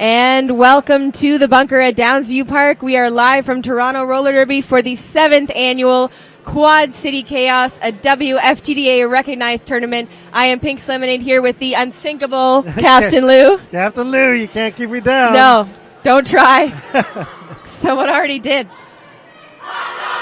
And welcome to the bunker at Downsview Park. We are live from Toronto Roller Derby for the 7th annual Quad City Chaos, a WFTDA recognized tournament. I am Pink Lemonade here with the unsinkable Captain Lou. Captain Lou, you can't keep me down. No, don't try. Someone already did.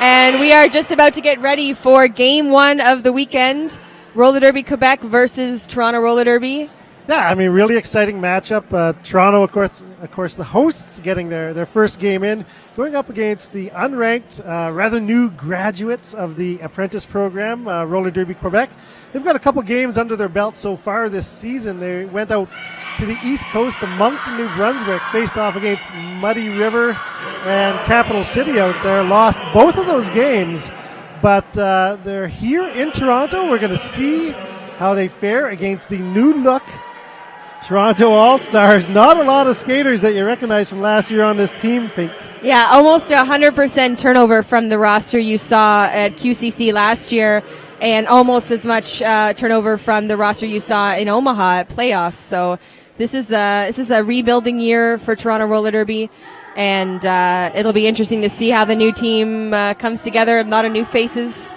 And we are just about to get ready for game one of the weekend. Roller Derby Quebec versus Toronto Roller Derby. Yeah, I mean, really exciting matchup. Toronto, of course, the hosts getting their first game in, going up against the unranked, rather new graduates of the apprentice program, Roller Derby Quebec. They've got a couple games under their belt so far this season. They went out to the East Coast to Moncton, New Brunswick, faced off against Muddy River and Capital City out there, lost both of those games. But they're here in Toronto. We're going to see how they fare against the new look Toronto All-Stars. Not a lot of skaters that you recognize from last year on this team, Pink. Yeah, almost 100% turnover from the roster you saw at QCC last year, and almost as much turnover from the roster you saw in Omaha at playoffs. So this is a rebuilding year for Toronto Roller Derby, and it'll be interesting to see how the new team comes together. A lot of new faces.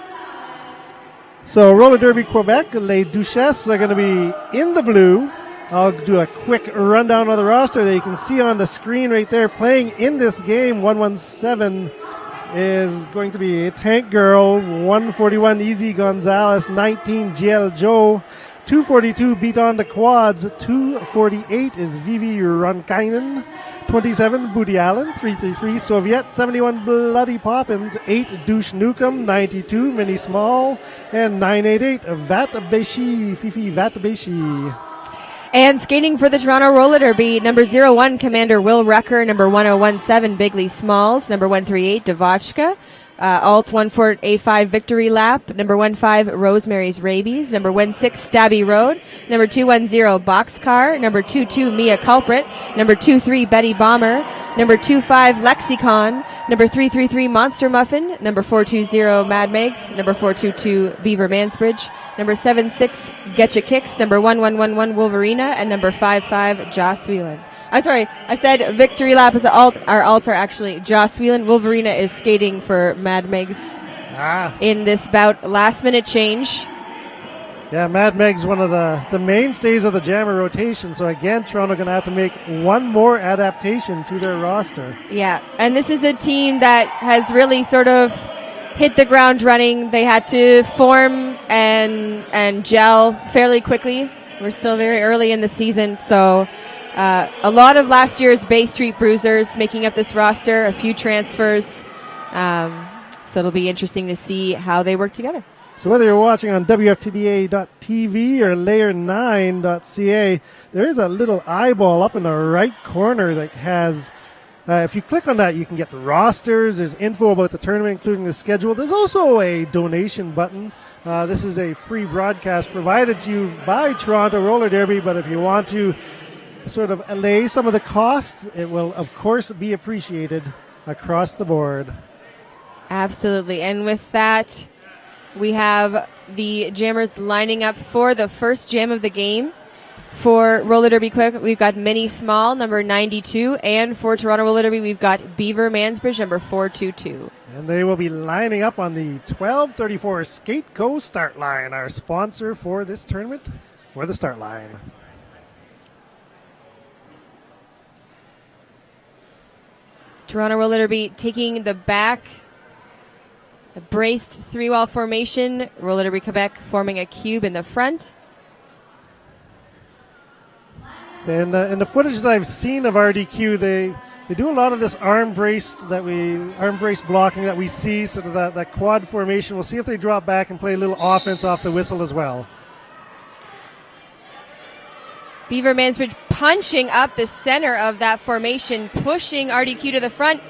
So Roller Derby Quebec, Les Duchesses are going to be in the blue. I'll do a quick rundown of the roster that you can see on the screen right there. Playing in this game, 117 is going to be Tank Girl, 141 Easy Gonzalez, 19 GL Joe, 242 Beat on the Quads, 248 is Vivi Ronkainen, 27 Booty Allen, 333 Soviet, 71 Bloody Poppins, 8 Douche Newcomb, 92 Mini Small, and 988 Vatbeshi, Fifi Vatbeshi. And skating for the Toronto Roller Derby, number 01, Commander Will Rucker, number 1017, Bigley Smalls, number 138, Devotchka, Alt 1485, Victory Lap, number 15, Rosemary's Rabies, number 16, Stabby Road, number 210, Boxcar, number 22, Mia Culprit, number 23, Betty Bomber, number 25, Lexicon, number 333, Monster Muffin, number 420, Mad Megs, number 422, Beaver Mansbridge, number 76, Getcha Kicks, number 1111, Wolverina, and number 55, Joss Whelan. I'm sorry, I said Victory Lap is the alt. Our alts are actually Joss Whelan. Wolverina is skating for Mad Megs in this bout. Last minute change. Yeah, Mad Meg's one of the mainstays of the Jammer rotation. So again, Toronto going to have to make one more adaptation to their roster. Yeah, and this is a team that has really sort of hit the ground running. They had to form and gel fairly quickly. We're still very early in the season, so a lot of last year's Bay Street Bruisers making up this roster, a few transfers. So it'll be interesting to see how they work together. So whether you're watching on WFTDA.tv or layer9.ca, there is a little eyeball up in the right corner that has, if you click on that, you can get the rosters. There's info about the tournament, including the schedule. There's also a donation button. This is a free broadcast provided to you by Toronto Roller Derby, but if you want to sort of allay some of the costs, it will, of course, be appreciated across the board. Absolutely. And with that, we have the jammers lining up for the first jam of the game. For Roller Derby Quick, we've got Mini Small, number 92, and for Toronto Roller Derby, we've got Beaver Mansbridge, number 422. And they will be lining up on the 1234 Skate Co. start line, our sponsor for this tournament, for the start line. Toronto Roller Derby taking the back, a braced three-wall formation. Roller Derby Quebec forming a cube in the front. And in the footage that I've seen of RDQ, they do a lot of this arm brace blocking that we see, sort of that quad formation. We'll see if they drop back and play a little offense off the whistle as well. Beaver Mansbridge punching up the center of that formation, pushing RDQ to the front.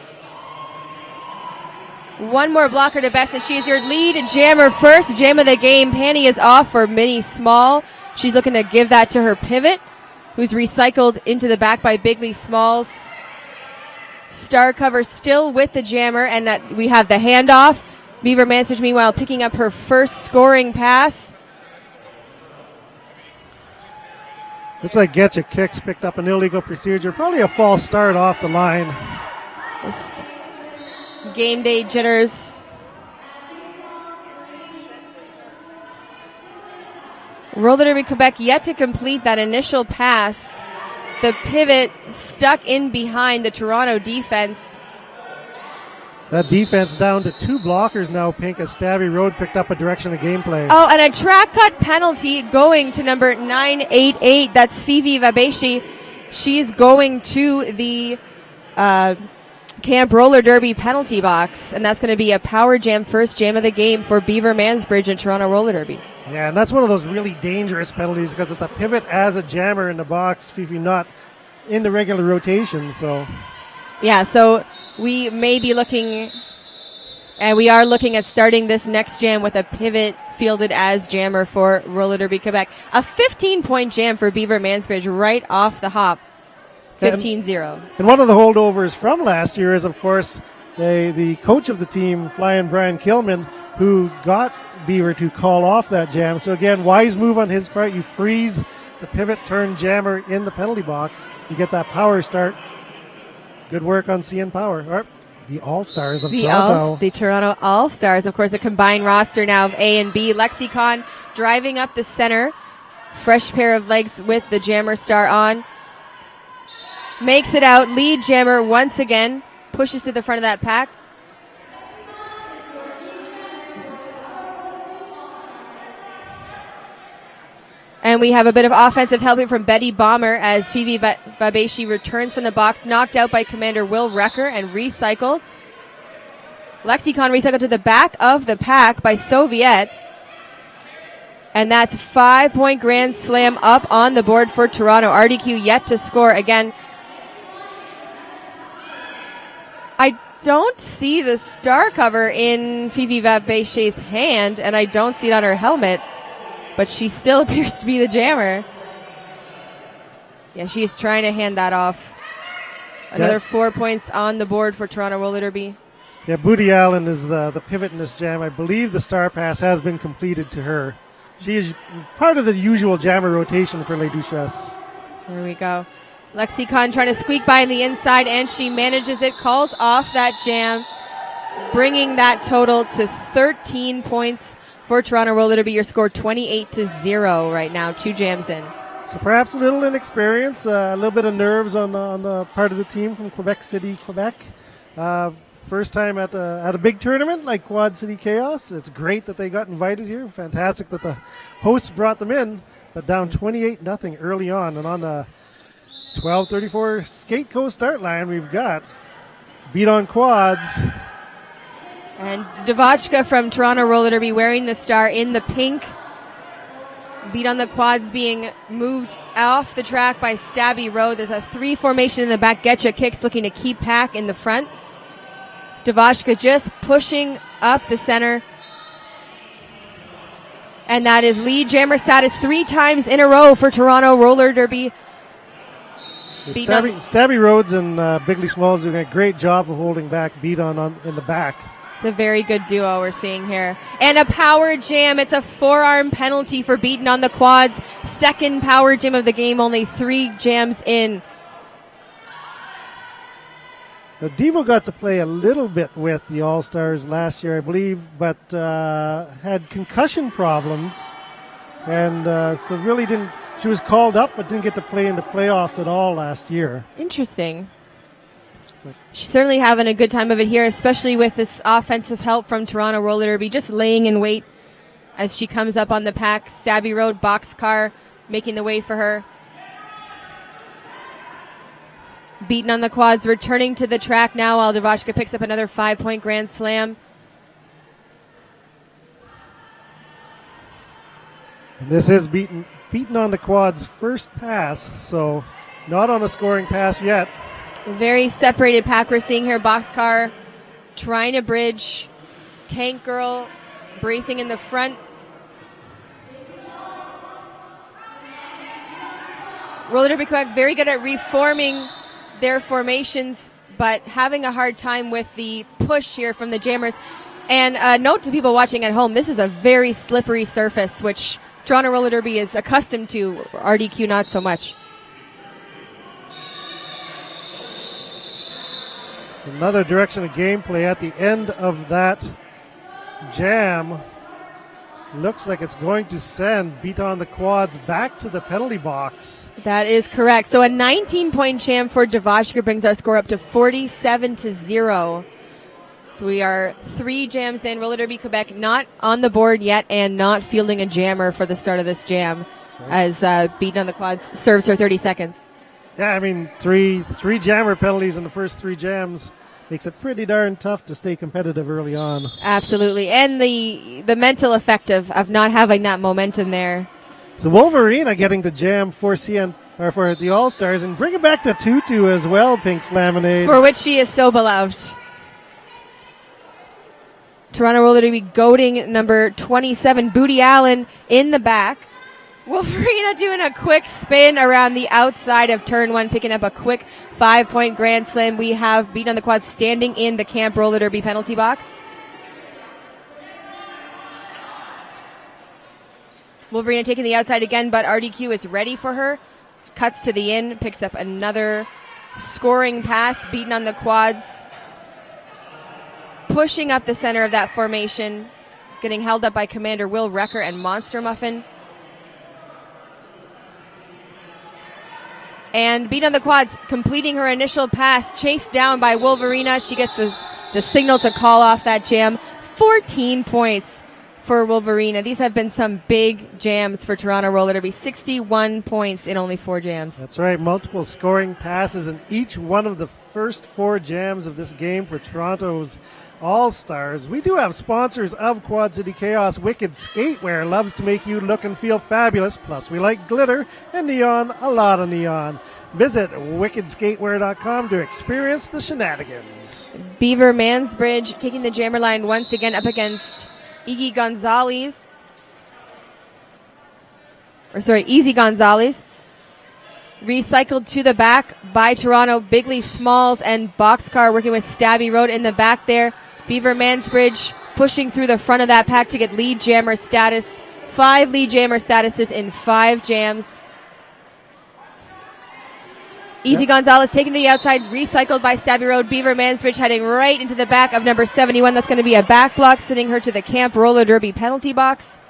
One more blocker to best, and she is your lead jammer. First jam of the game. Panty is off for Mini Small. She's looking to give that to her pivot, who's recycled into the back by Bigley Smalls. Star cover still with the jammer, and that we have the handoff. Beaver Mansbridge, meanwhile, picking up her first scoring pass. Looks like Getcha Kicks picked up an illegal procedure. Probably a false start off the line. This game day jitters. Roller Derby Quebec yet to complete that initial pass. The pivot stuck in behind the Toronto defense. That defense down to 2 blockers now, Pink, as Stabby Road picked up a direction of gameplay. Oh, and a track cut penalty going to number 988. That's Fifi Vabeshi. She's going to the Camp Roller Derby penalty box, and that's going to be a power jam, first jam of the game for Beaver Mansbridge and Toronto Roller Derby. Yeah, and that's one of those really dangerous penalties because it's a pivot as a jammer in the box, Fifi not in the regular rotation, so... Yeah, so we may be looking, and we are looking at starting this next jam with a pivot fielded as jammer for Roller Derby Quebec. A 15-point jam for Beaver Mansbridge right off the hop, 15-0. And one of the holdovers from last year is, of course, the coach of the team, Flying Brian Kilman, who got Beaver to call off that jam. So again, wise move on his part. You freeze the pivot turn jammer in the penalty box. You get that power start. Good work on CN Power. Or the All-Stars of Toronto. The Toronto All-Stars, of course, a combined roster now of A and B. Lexicon driving up the center. Fresh pair of legs with the jammer star on. Makes it out. Lead jammer once again. Pushes to the front of that pack. And we have a bit of offensive help here from Betty Bomber as Fifi Vabeshi returns from the box, knocked out by Commander Will Recker and recycled. Lexicon recycled to the back of the pack by Soviet. And that's 5-point grand slam up on the board for Toronto. RDQ yet to score again. I don't see the star cover in Fifi Vabeshi's hand, and I don't see it on her helmet. But she still appears to be the jammer. Yeah, she's trying to hand that off. Another 4 points on the board for Toronto Roller Derby. Yeah, Booty Allen is the pivot in this jam. I believe the star pass has been completed to her. She is part of the usual jammer rotation for Les Duchesses. There we go. Lexicon trying to squeak by on the inside, and she manages it. Calls off that jam, bringing that total to 13 points. For Toronto Roller Derby, your score 28-0 right now, 2 jams in. So perhaps a little inexperience, a little bit of nerves on the part of the team from Quebec City, Quebec. First time at a big tournament like Quad City Chaos. It's great that they got invited here. Fantastic that the hosts brought them in, but down 28-0 early on. And on the 12:34 skate coast start line, we've got Beat on Quads. And Devachka from Toronto Roller Derby wearing the star in the pink. Beat on the Quads being moved off the track by Stabby Road. There's a 3 formation in the back. Getcha Kicks looking to keep pack in the front. Devachka just pushing up the center. And that is lead jammer status 3 times in a row for Toronto Roller Derby. Stabby Rhodes and Bigley Smalls doing a great job of holding back Beat on in the back. It's a very good duo we're seeing here. And a power jam. It's a forearm penalty for Beaten on the Quads. Second power jam of the game, only 3 jams in. Now, Devo got to play a little bit with the All-Stars last year, I believe, but had concussion problems. And so really didn't, she was called up but didn't get to play in the playoffs at all last year. Interesting. She's certainly having a good time of it here, especially with this offensive help from Toronto Roller Derby, just laying in wait as she comes up on the pack. Stabby Road boxcar making the way for her. Beaten on the Quads, returning to the track now while Devachka picks up another 5-point grand slam. And this is Beaten on the Quads' first pass, so not on a scoring pass yet. Very separated pack we're seeing here. Boxcar trying to bridge. Tank Girl bracing in the front. Roller Derby Quebec very good at reforming their formations, but having a hard time with the push here from the jammers. And note to people watching at home, this is a very slippery surface, which Toronto Roller Derby is accustomed to. RDQ not so much. Another direction of gameplay at the end of that jam. Looks like it's going to send Beat on the Quads back to the penalty box. That is correct. So a 19-point jam for Duchesses brings our score up to 47-0. So we are 3 jams in. Roller Derby Quebec not on the board yet and not fielding a jammer for the start of this jam, as Beat on the Quads serves her 30 seconds. Yeah, I mean, three jammer penalties in the first 3 jams makes it pretty darn tough to stay competitive early on. Absolutely. And the mental effect of not having that momentum there. So Wolverina getting the jam for for the All-Stars and bringing back the tutu as well, Pink's Lemonade. For which she is so beloved. Toronto Roller Derby goading number 27, Booty Allen, in the back. Wolverina doing a quick spin around the outside of turn 1, picking up a quick 5-point grand slam. We have Beat on the Quad standing in the Camp Roller Derby penalty box. Wolverina taking the outside again, but RDQ is ready for her. Cuts to the in, picks up another scoring pass. Beaten on the Quads, pushing up the center of that formation, getting held up by Commander Will Wrecker and Monster Muffin. And Beat on the Quads completing her initial pass, chased down by Wolverina. She gets the signal to call off that jam. 14 points for Wolverina. These have been some big jams for Toronto Roller Derby. 61 points in only 4 jams. That's right. Multiple scoring passes in each one of the first 4 jams of this game for Toronto's All-Stars. We do have sponsors of Quad City Chaos. Wicked Skatewear loves to make you look and feel fabulous. Plus, we like glitter and neon, a lot of neon. Visit wickedskatewear.com to experience the shenanigans. Beaver Mansbridge taking the jammer line once again up against Easy Gonzalez. Recycled to the back by Toronto. Bigley Smalls and Boxcar working with Stabby Road in the back there. Beaver Mansbridge pushing through the front of that pack to get lead jammer status. 5 lead jammer statuses in 5 jams. Easy Gonzalez taken to the outside, recycled by Stabby Road. Beaver Mansbridge heading right into the back of number 71. That's going to be a back block, sending her to the Camp Roller Derby penalty box.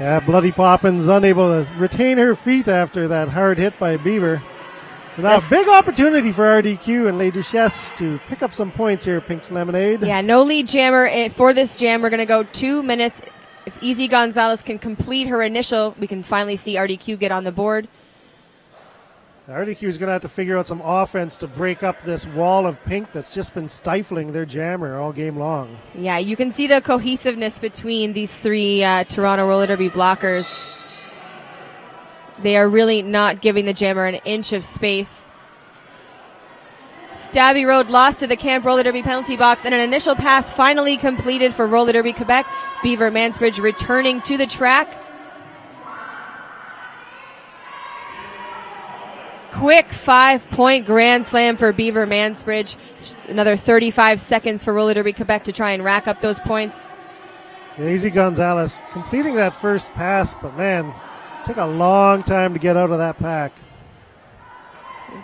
Yeah, Bloody Poppins unable to retain her feet after that hard hit by Beaver. So now a big opportunity for RDQ and Les Duchesses to pick up some points here, Pink's Lemonade. Yeah, no lead jammer for this jam. We're going to go 2 minutes. If Easy Gonzalez can complete her initial, we can finally see RDQ get on the board. RDQ is going to have to figure out some offense to break up this wall of pink that's just been stifling their jammer all game long. Yeah, you can see the cohesiveness between these 3 Toronto Roller Derby blockers. They are really not giving the jammer an inch of space. Stabby Road lost to the Camp Roller Derby penalty box, and an initial pass finally completed for Roller Derby Quebec. Beaver Mansbridge returning to the track. Quick 5-point grand slam for Beaver Mansbridge. Another 35 seconds for Roller Derby Quebec to try and rack up those points. Yeah, Easy Gonzalez completing that first pass, but man, took a long time to get out of that pack.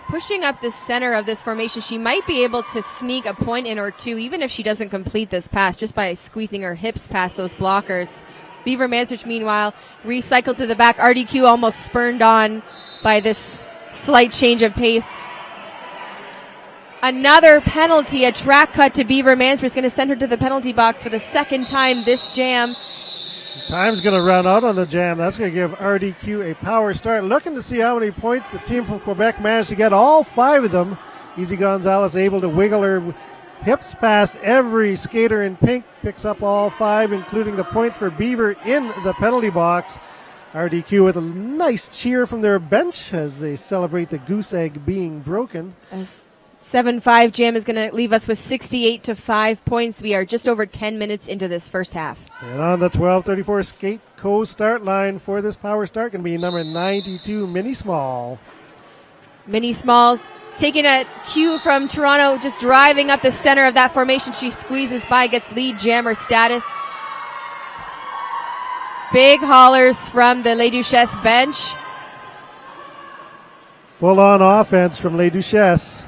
Pushing up the center of this formation, she might be able to sneak a point in or 2, even if she doesn't complete this pass, just by squeezing her hips past those blockers. Beaver Mansbridge, meanwhile, recycled to the back. RDQ almost spurned on by this slight change of pace. Another penalty, a track cut to Beaver Mansbridge is going to send her to the penalty box for the second time this jam. Time's going to run out on the jam. That's going to give RDQ a power start. Looking to see how many points the team from Quebec managed to get, all 5 of them. Easy Gonzalez able to wiggle her hips past every skater in pink, picks up all 5, including the point for Beaver in the penalty box. RDQ with a nice cheer from their bench as they celebrate the goose egg being broken. 7-5 jam is going to leave us with 68-5 points. We are just over 10 minutes into this first half. And on the 12:34 skate co-start line for this power start going to be number 92, Minnie Small. Minnie Smalls taking a cue from Toronto, just driving up the center of that formation. She squeezes by, gets lead jammer status. Big haulers from the Les Duchesses bench. Full-on offense from Les Duchesses.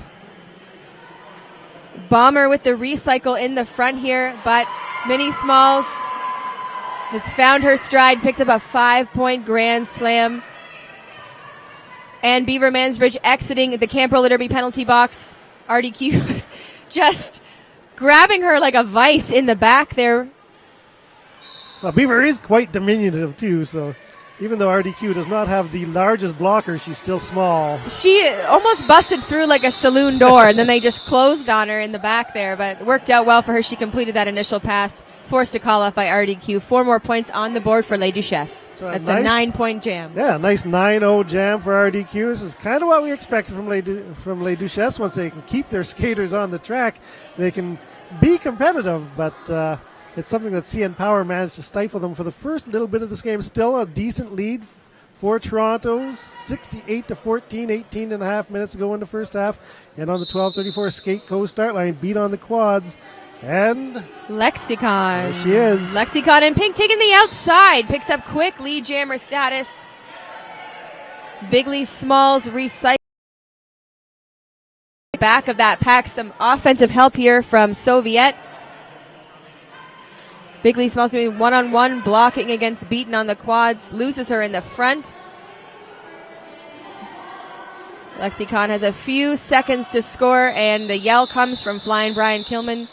Bomber with the recycle in the front here, but Minnie Smalls has found her stride, picks up a 5-point grand slam. And Beaver Mansbridge exiting the Camp Roller Derby penalty box. RDQ just grabbing her like a vice in the back there. Well, Beaver is quite diminutive too, so even though RDQ does not have the largest blocker, she's still small. She almost busted through like a saloon door, and then they just closed on her in the back there, but it worked out well for her. She completed that initial pass, forced a call off by RDQ. 4 more points on the board for Les Duchesses. So that's nice, a 9-point jam. Yeah, nice 9-0 jam for RDQ. This is kind of what we expected from Les Duchesses. Once they can keep their skaters on the track, they can be competitive, but it's something that CN Power managed to stifle them for the first little bit of this game. Still a decent lead for Toronto, 68-14, 18 and a half minutes to go in the first half. And on the 12:34 skate coast start line, beat on the quads. And Lexicon. there she is. Lexicon in pink taking the outside. Picks up quick lead jammer status. Bigley Smalls recycle. Back of that pack. Some offensive help here from Soviet. Bigley Smalls doing one-on-one blocking against Beaton on the quads. Loses her in the front. Lexicon has a few seconds to score, and the yell comes from flying Brian Kilman.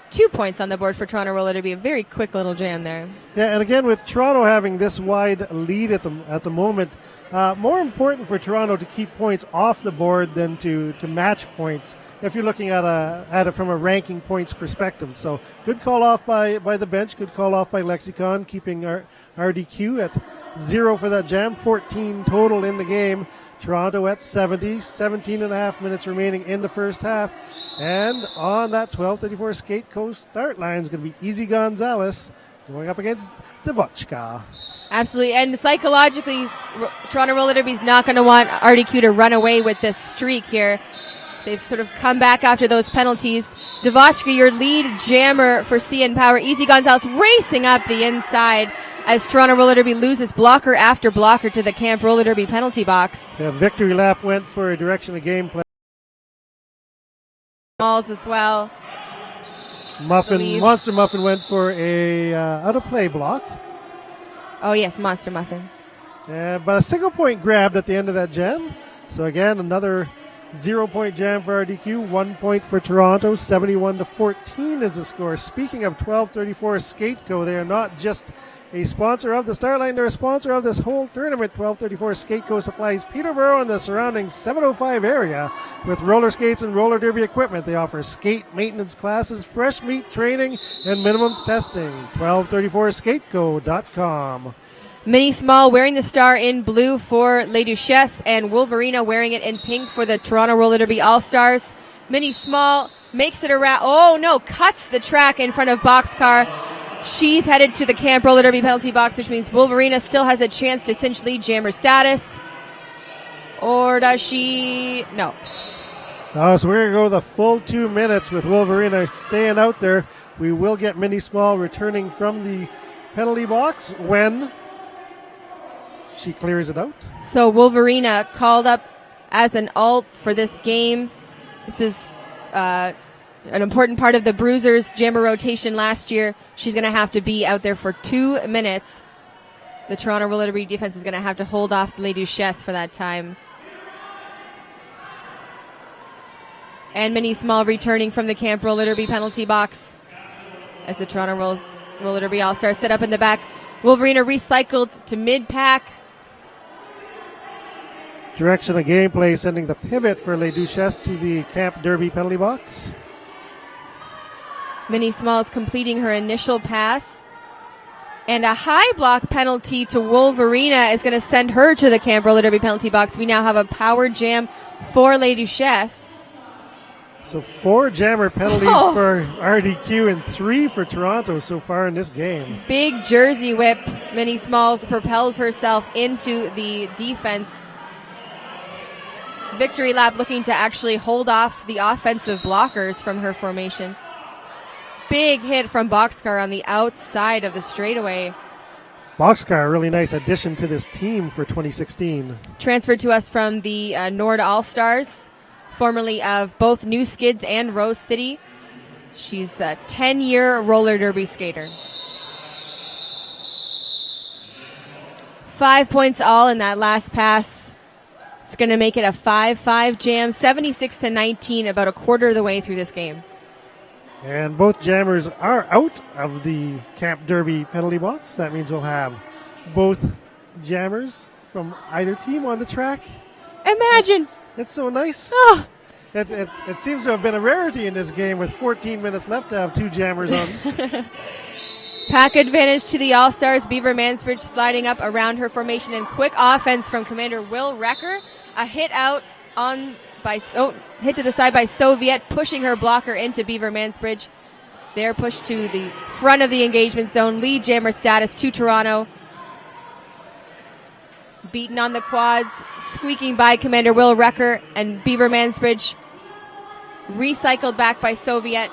2 points on the board for Toronto Roller Derby. A very quick little jam there. Yeah, and again, with Toronto having this wide lead at the moment, more important for Toronto to keep points off the board than to match points if you're looking at it from a ranking points perspective. So good call off by the bench, good call off by Lexicon, keeping RDQ at 0 for that jam, 14 total in the game. Toronto at 70, 17 and a half minutes remaining in the first half. And on that 12:34 skate coast start line is going to be Easy Gonzalez going up against Devochka. Absolutely, and psychologically, Toronto Roller Derby is not going to want RDQ to run away with this streak here. They've sort of come back after those penalties. Devochka, your lead jammer for CN Power. Easy Gonzalez racing up the inside as Toronto Roller Derby loses blocker after blocker to the Camp Roller Derby penalty box. Yeah, victory lap went for a direction of gameplay. Malls as well. Monster Muffin went for a out of play block. Oh yes, Monster Muffin. But a single point grabbed at the end of that jam. So again, another 0-point jam for RDQ, 1 point for Toronto, 71-14 is the score. Speaking of 12:34 Skateco, they are not just a sponsor of the start line, they're a sponsor of this whole tournament. 12:34 Skateco supplies Peterborough and the surrounding 705 area with roller skates and roller derby equipment. They offer skate maintenance classes, fresh meat training, and minimums testing. 1234skateco.com. Minnie Small wearing the star in blue for Les Duchesses, and Wolverina wearing it in pink for the Toronto Roller Derby All-Stars. Minnie Small makes it around. Oh no, cuts the track in front of Boxcar. She's headed to the Camp Roller Derby penalty box, which means Wolverina still has a chance to cinch lead jammer status. Or does she? No. So we're going to go the full 2 minutes with Wolverina staying out there. We will get Minnie Small returning from the penalty box when she clears it out. So Wolverina called up as an alt for this game. This is an important part of the Bruisers jammer rotation last year. She's going to have to be out there for 2 minutes. The Toronto Roller Derby defense is going to have to hold off Les Duchesses for that time. And Minnie Small returning from the Camp Roller Derby penalty box as the Toronto Roller Derby All-Stars set up in the back. Wolverina recycled to mid-pack. Direction of gameplay sending the pivot for Les Duchesses to the Camp Derby penalty box. Minnie Smalls completing her initial pass. And a high block penalty to Wolverina is going to send her to the Camp Roller Derby penalty box. We now have a power jam for Les Duchesses. So 4 jammer penalties for RDQ and 3 for Toronto so far in this game. Big jersey whip. Minnie Smalls propels herself into the defense. Victory lap looking to actually hold off the offensive blockers from her formation. Big hit from Boxcar on the outside of the straightaway. Boxcar, a really nice addition to this team for 2016. Transferred to us from the Nord All-Stars, formerly of both New Skids and Rose City. She's a 10-year roller derby skater. 5 points all in that last pass. It's going to make it a 5-5 jam, 76-19, about a quarter of the way through this game. And both jammers are out of the Camp Derby penalty box. That means we'll have both jammers from either team on the track. Imagine. It's so nice. Oh. It seems to have been a rarity in this game with 14 minutes left to have two jammers on. Pack advantage to the All-Stars. Beaver Mansbridge sliding up around her formation, and quick offense from Commander Will Recker. A hit out hit to the side by Soviet, pushing her blocker into Beaver Mansbridge. They're pushed to the front of the engagement zone. Lead jammer status to Toronto. Beaten on the quads, squeaking by Commander Will Recker, and Beaver Mansbridge recycled back by Soviet.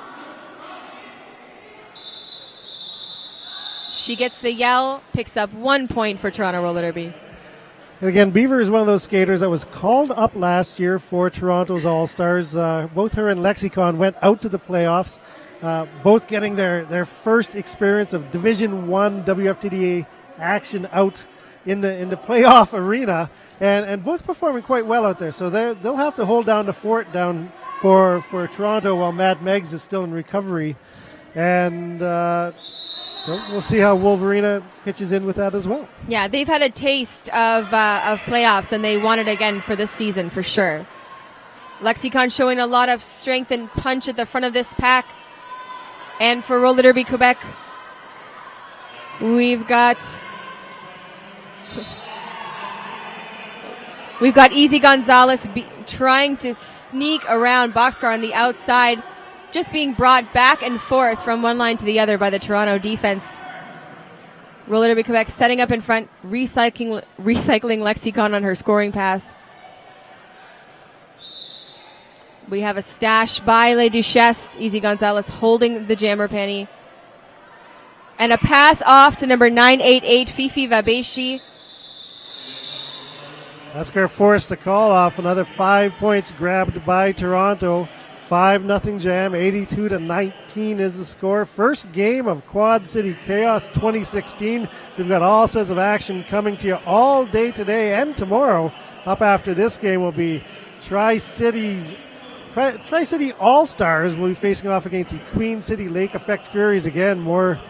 She gets the yell, picks up 1 point for Toronto Roller Derby. And again, Beaver is one of those skaters that was called up last year for Toronto's All-Stars. Both her and Lexicon went out to the playoffs, both getting their first experience of Division I WFTDA action out in the playoff arena, and both performing quite well out there. So they'll have to hold down the fort down for Toronto while Mad Megs is still in recovery. And we'll see how Wolverina pitches in with that as well. Yeah, they've had a taste of playoffs, and they want it again for this season for sure. Lexicon showing a lot of strength and punch at the front of this pack. And for Roller Derby Quebec, we've got Easy Gonzalez trying to sneak around Boxcar on the outside, just being brought back and forth from one line to the other by the Toronto defense. Roller Derby Quebec setting up in front, recycling Lexicon on her scoring pass. We have a stash by Les Duchesses. Easy Gonzalez holding the jammer penny. And a pass off to number 988, Fifi Vabeshi. That's going to force the call off. Another 5 points grabbed by Toronto. 5-0 jam, 82-19 is the score. First game of Quad City Chaos 2016. We've got all sorts of action coming to you all day today and tomorrow. Up after this game will be Tri-City All-Stars. Will be facing off against the Queen City Lake Effect Furies again. More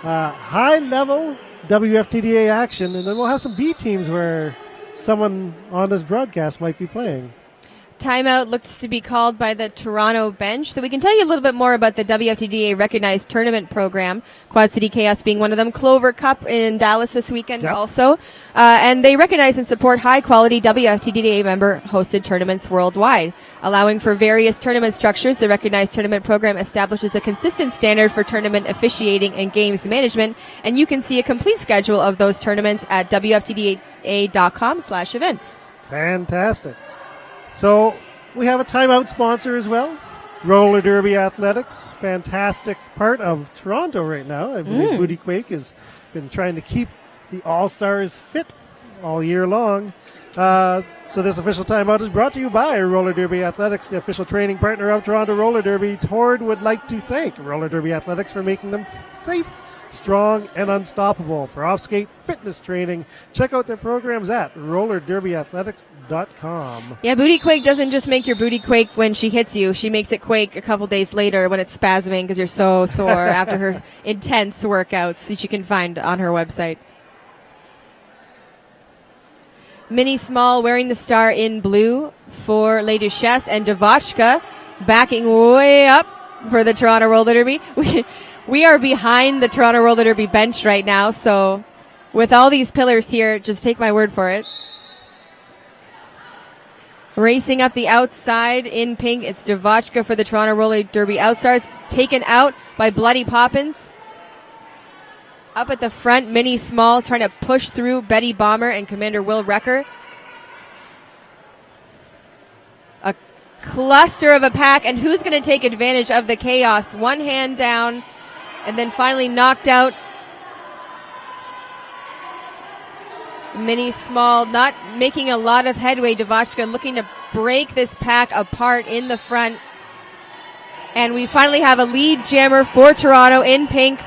high-level WFTDA action. And then we'll have some B teams where someone on this broadcast might be playing. Timeout looks to be called by the Toronto bench. So we can tell you a little bit more about the WFTDA recognized tournament program, Quad City Chaos being one of them. Clover Cup in Dallas this weekend also. And they recognize and support high-quality WFTDA member-hosted tournaments worldwide. Allowing for various tournament structures, the recognized tournament program establishes a consistent standard for tournament officiating and games management. And you can see a complete schedule of those tournaments at WFTDA.com/events. Fantastic. So we have a timeout sponsor as well, Roller Derby Athletics, fantastic part of Toronto right now. I believe Booty Quake has been trying to keep the All-Stars fit all year long. So this official timeout is brought to you by Roller Derby Athletics, the official training partner of Toronto Roller Derby. TORD would like to thank Roller Derby Athletics for making them safe, strong, and unstoppable. For off-skate fitness training, check out their programs at rollerderbyathletics.com. Yeah, Booty Quake doesn't just make your booty quake when she hits you. She makes it quake a couple days later when it's spasming because you're so sore after her intense workouts that you can find on her website. Mini Small wearing the star in blue for Les Duchesses, and Devotchka backing way up for the Toronto Roller Derby. We are behind the Toronto Roller Derby bench right now, so with all these pillars here, just take my word for it. Racing up the outside in pink, it's Devotchka for the Toronto Roller Derby Outstars, taken out by Bloody Poppins. Up at the front, Mini Small trying to push through Betty Bomber and Commander Will Recker. A cluster of a pack, and who's going to take advantage of the chaos? One hand down, and then finally knocked out Mini Small not making a lot of headway. Devachka looking to break this pack apart in the front. And we finally have a lead jammer for Toronto in pink.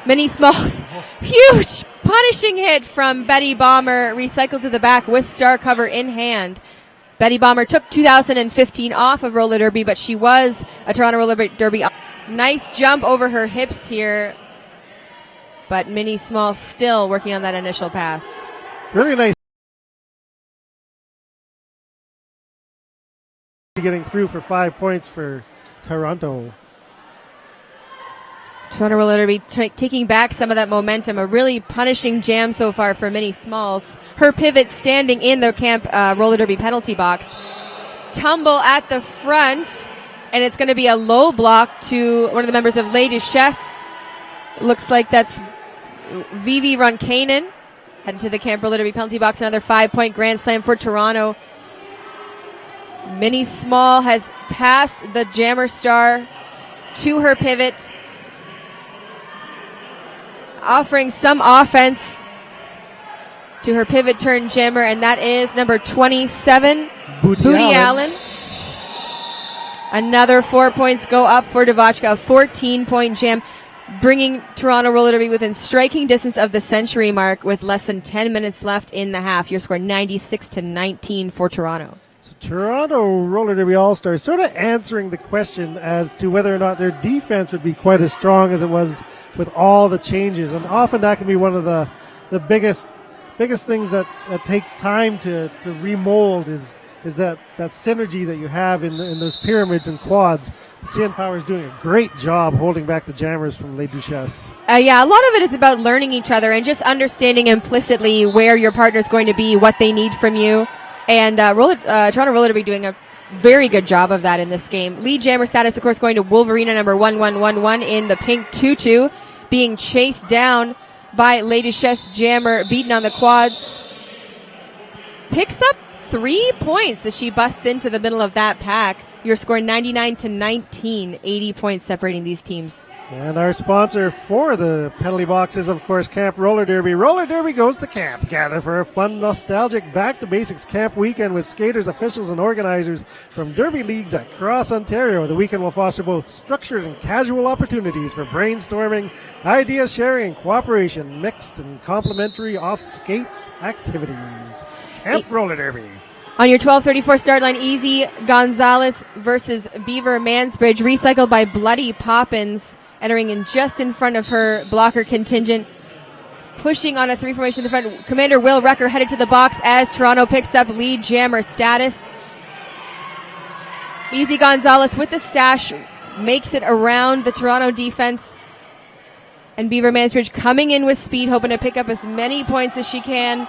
Mini Smalls. Huge punishing hit from Betty Bomber, recycled to the back with star cover in hand. Betty Bomber took 2015 off of roller derby, but she was a Toronto roller derby. Nice jump over her hips here, but Mini Small still working on that initial pass. Really nice. Getting through for 5 points for Toronto. Toronto roller derby taking back some of that momentum. A really punishing jam so far for Mini Smalls. Her pivot standing in the camp roller derby penalty box. Tumble at the front, and it's going to be a low block to one of the members of Les Duchesses. Looks like that's Vivi Ronkainen. Heading to the camp roller derby penalty box. Another 5-point grand slam for Toronto. Mini Small has passed the jammer star to her pivot, offering some offense to her pivot turn jammer, and that is number 27, Booty Allen. Another 4 points go up for Devachka, a 14-point jam, bringing Toronto roller derby within striking distance of the century mark with less than 10 minutes left in the half. Your score 96-19 for Toronto. So Toronto roller derby all-stars sort of answering the question as to whether or not their defense would be quite as strong as it was with all the changes, and often that can be one of the biggest things that takes time to remold is that synergy that you have in those pyramids and quads. CN Power is doing a great job holding back the jammers from Les Duchesses. Yeah, a lot of it is about learning each other and just understanding implicitly where your partner is going to be, what they need from you, and Toronto roller derby doing a very good job of that in this game. Lead jammer status, of course, going to Wolverina number 1111 in the pink tutu, being chased down by Les Duchesses jammer, beaten on the quads. Picks up 3 points as she busts into the middle of that pack. Your score 99-19, 80 points separating these teams. And our sponsor for the penalty box is, of course, Camp Roller Derby. Roller Derby goes to camp. Gather for a fun, nostalgic back-to-basics camp weekend with skaters, officials, and organizers from derby leagues across Ontario. The weekend will foster both structured and casual opportunities for brainstorming, idea sharing, and cooperation, mixed and complementary off-skates activities. Camp Roller Derby. On your 12:34 start line, Easy Gonzalez versus Beaver Mansbridge, recycled by Bloody Poppins, entering in just in front of her blocker contingent, pushing on a 3 formation in the front. Commander Will Recker headed to the box as Toronto picks up lead jammer status. Easy Gonzalez with the stash makes it around the Toronto defense, and Beaver Mansbridge coming in with speed, hoping to pick up as many points as she can.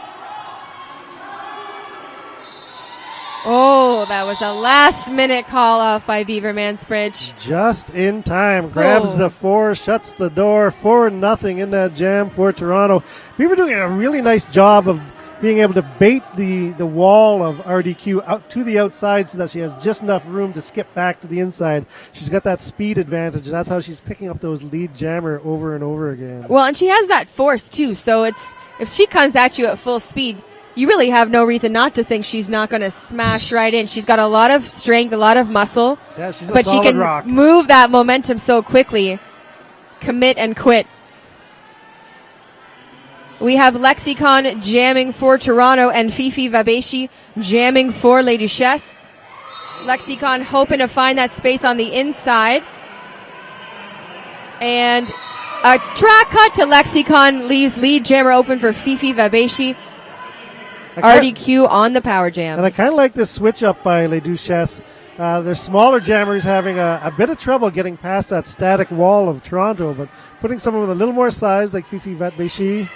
Oh, that was a last-minute call-off by Beaver Mansbridge. Just in time. Grabs the 4, shuts the door. 4-0 in that jam for Toronto. Beaver doing a really nice job of being able to bait the wall of RDQ out to the outside so that she has just enough room to skip back to the inside. She's got that speed advantage, and that's how she's picking up those lead jammer over and over again. Well, and she has that force, too, so if she comes at you at full speed, you really have no reason not to think she's not going to smash right in. She's got a lot of strength, a lot of muscle. Yeah, she's a but solid she can rock. Move that momentum so quickly. Commit and quit. We have Lexicon jamming for Toronto and Fifi Vabeshi jamming for Les Duchesses. Lexicon hoping to find that space on the inside. And a track cut to Lexicon leaves lead jammer open for Fifi Vabeshi. RDQ on the power jam. And I kind of like this switch up by Les Duchesses. Their smaller jammers having a bit of trouble getting past that static wall of Toronto, but putting someone with a little more size like Fifi Vatbeshi,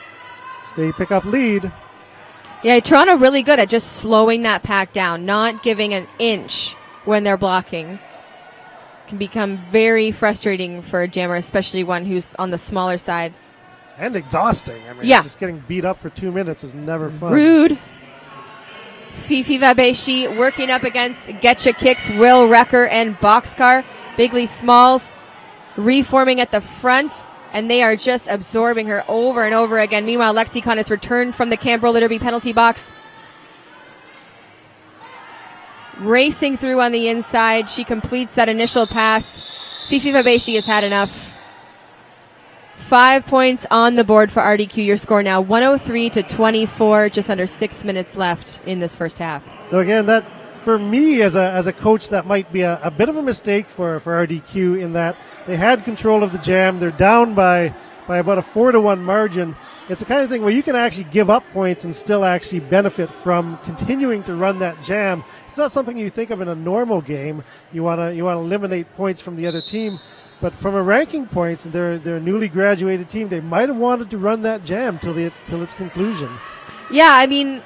they pick up lead. Yeah, Toronto really good at just slowing that pack down, not giving an inch when they're blocking. Can become very frustrating for a jammer, especially one who's on the smaller side. And exhausting. I mean, yeah. Just getting beat up for 2 minutes is never fun. Rude. Fifi Vabeshi working up against Getcha Kicks, Will Recker, and Boxcar. Bigly Smalls reforming at the front. and they are just absorbing her over and over again. Meanwhile, Lexicon has returned from the Camp Roller Derby penalty box. Racing through on the inside. She completes that initial pass. Fifi Fabeshi has had enough. 5 points on the board for RDQ. Your score now 103-24, just under 6 minutes left in this first half. So again, that for me as a coach, that might be a bit of a mistake for RDQ in that they had control of the jam. They're down by about a 4-1 margin. It's the kind of thing where you can actually give up points and still actually benefit from continuing to run that jam. It's not something you think of in a normal game. You want to eliminate points from the other team. But from a ranking points, they're a newly graduated team. They might have wanted to run that jam till its conclusion. Yeah, I mean,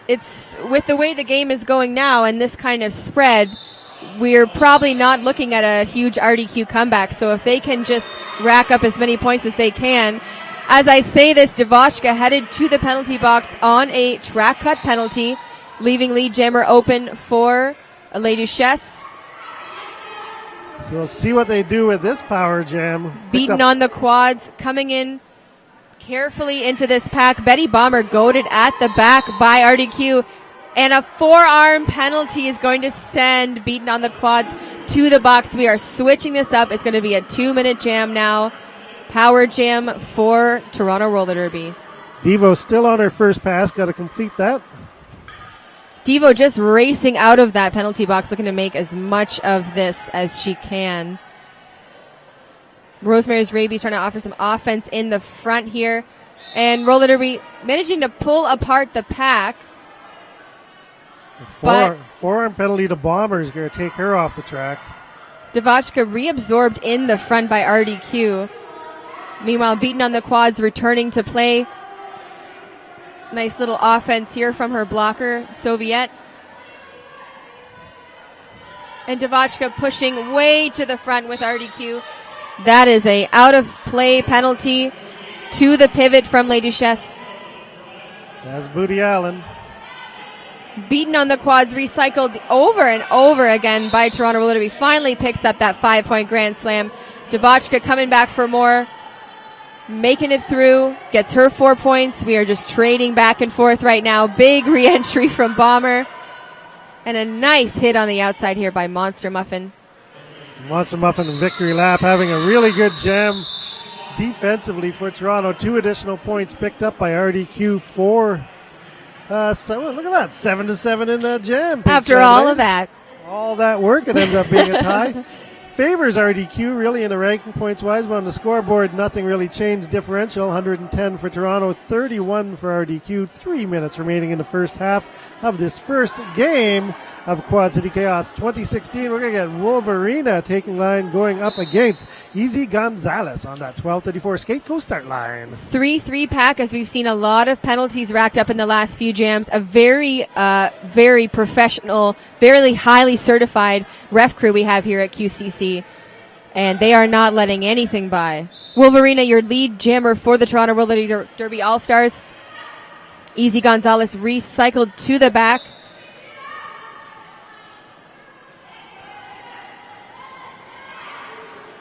it's with the way the game is going now and this kind of spread, we're probably not looking at a huge RDQ comeback. So if they can just rack up as many points as they can. As I say this, Devoshka headed to the penalty box on a track cut penalty, leaving lead jammer open for Les Duchesses. So we'll see what they do with this power jam. Beaten on the quads, coming in carefully into this pack. Betty Bomber goaded at the back by RDQ. And a forearm penalty is going to send Beaten on the quads to the box. We are switching this up. It's going to be a 2-minute jam now. Power jam for Toronto Roller Derby. Devo still on her first pass. Got to complete that. Devo just racing out of that penalty box, looking to make as much of this as she can. Rosemary's Rabies trying to offer some offense in the front here. And Roller Derby managing to pull apart the pack. Forearm penalty to Bomber is going to take her off the track. Devoshka reabsorbed in the front by RDQ. Meanwhile, Beaten on the quads returning to play. Nice little offense here from her blocker, Soviet. And Devoshka pushing way to the front with RDQ. That is a out of play penalty to the pivot from Les Duchesses. That's Booty Allen. Beaten on the quads, recycled over and over again by Toronto Roller Derby. Finally picks up that 5-point grand slam. Devoshka coming back for more. Making it through, gets her 4 points. We are just trading back and forth right now. Big re-entry from Bomber. And a nice hit on the outside here by Monster Muffin. Monster Muffin victory lap, having a really good jam defensively for Toronto. 2 additional points picked up by RDQ. 4. So look at that, 7-7 in that jam. After all of that. All that work, it ends up being a tie. Favors RDQ really in the ranking points wise, but on the scoreboard, nothing really changed. Differential 110 for Toronto, 31 for RDQ. 3 minutes remaining in the first half of this first game of Quad City Chaos 2016. We're going to get Wolverina taking line, going up against Easy Gonzalez on that 12:34 skate co-start line. 3-3 pack, as we've seen a lot of penalties racked up in the last few jams. A very, very professional, very highly certified ref crew we have here at QCC. And they are not letting anything by. Wolverina, your lead jammer for the Toronto Roller Derby All-Stars. Easy Gonzalez recycled to the back.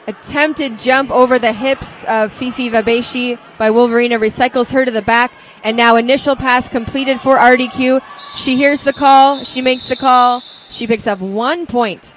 Attempted jump over the hips of Fifi Vabeshi by Wolverina, recycles her to the back. And now initial pass completed for RDQ. She hears the call. She makes the call. She picks up 1 point.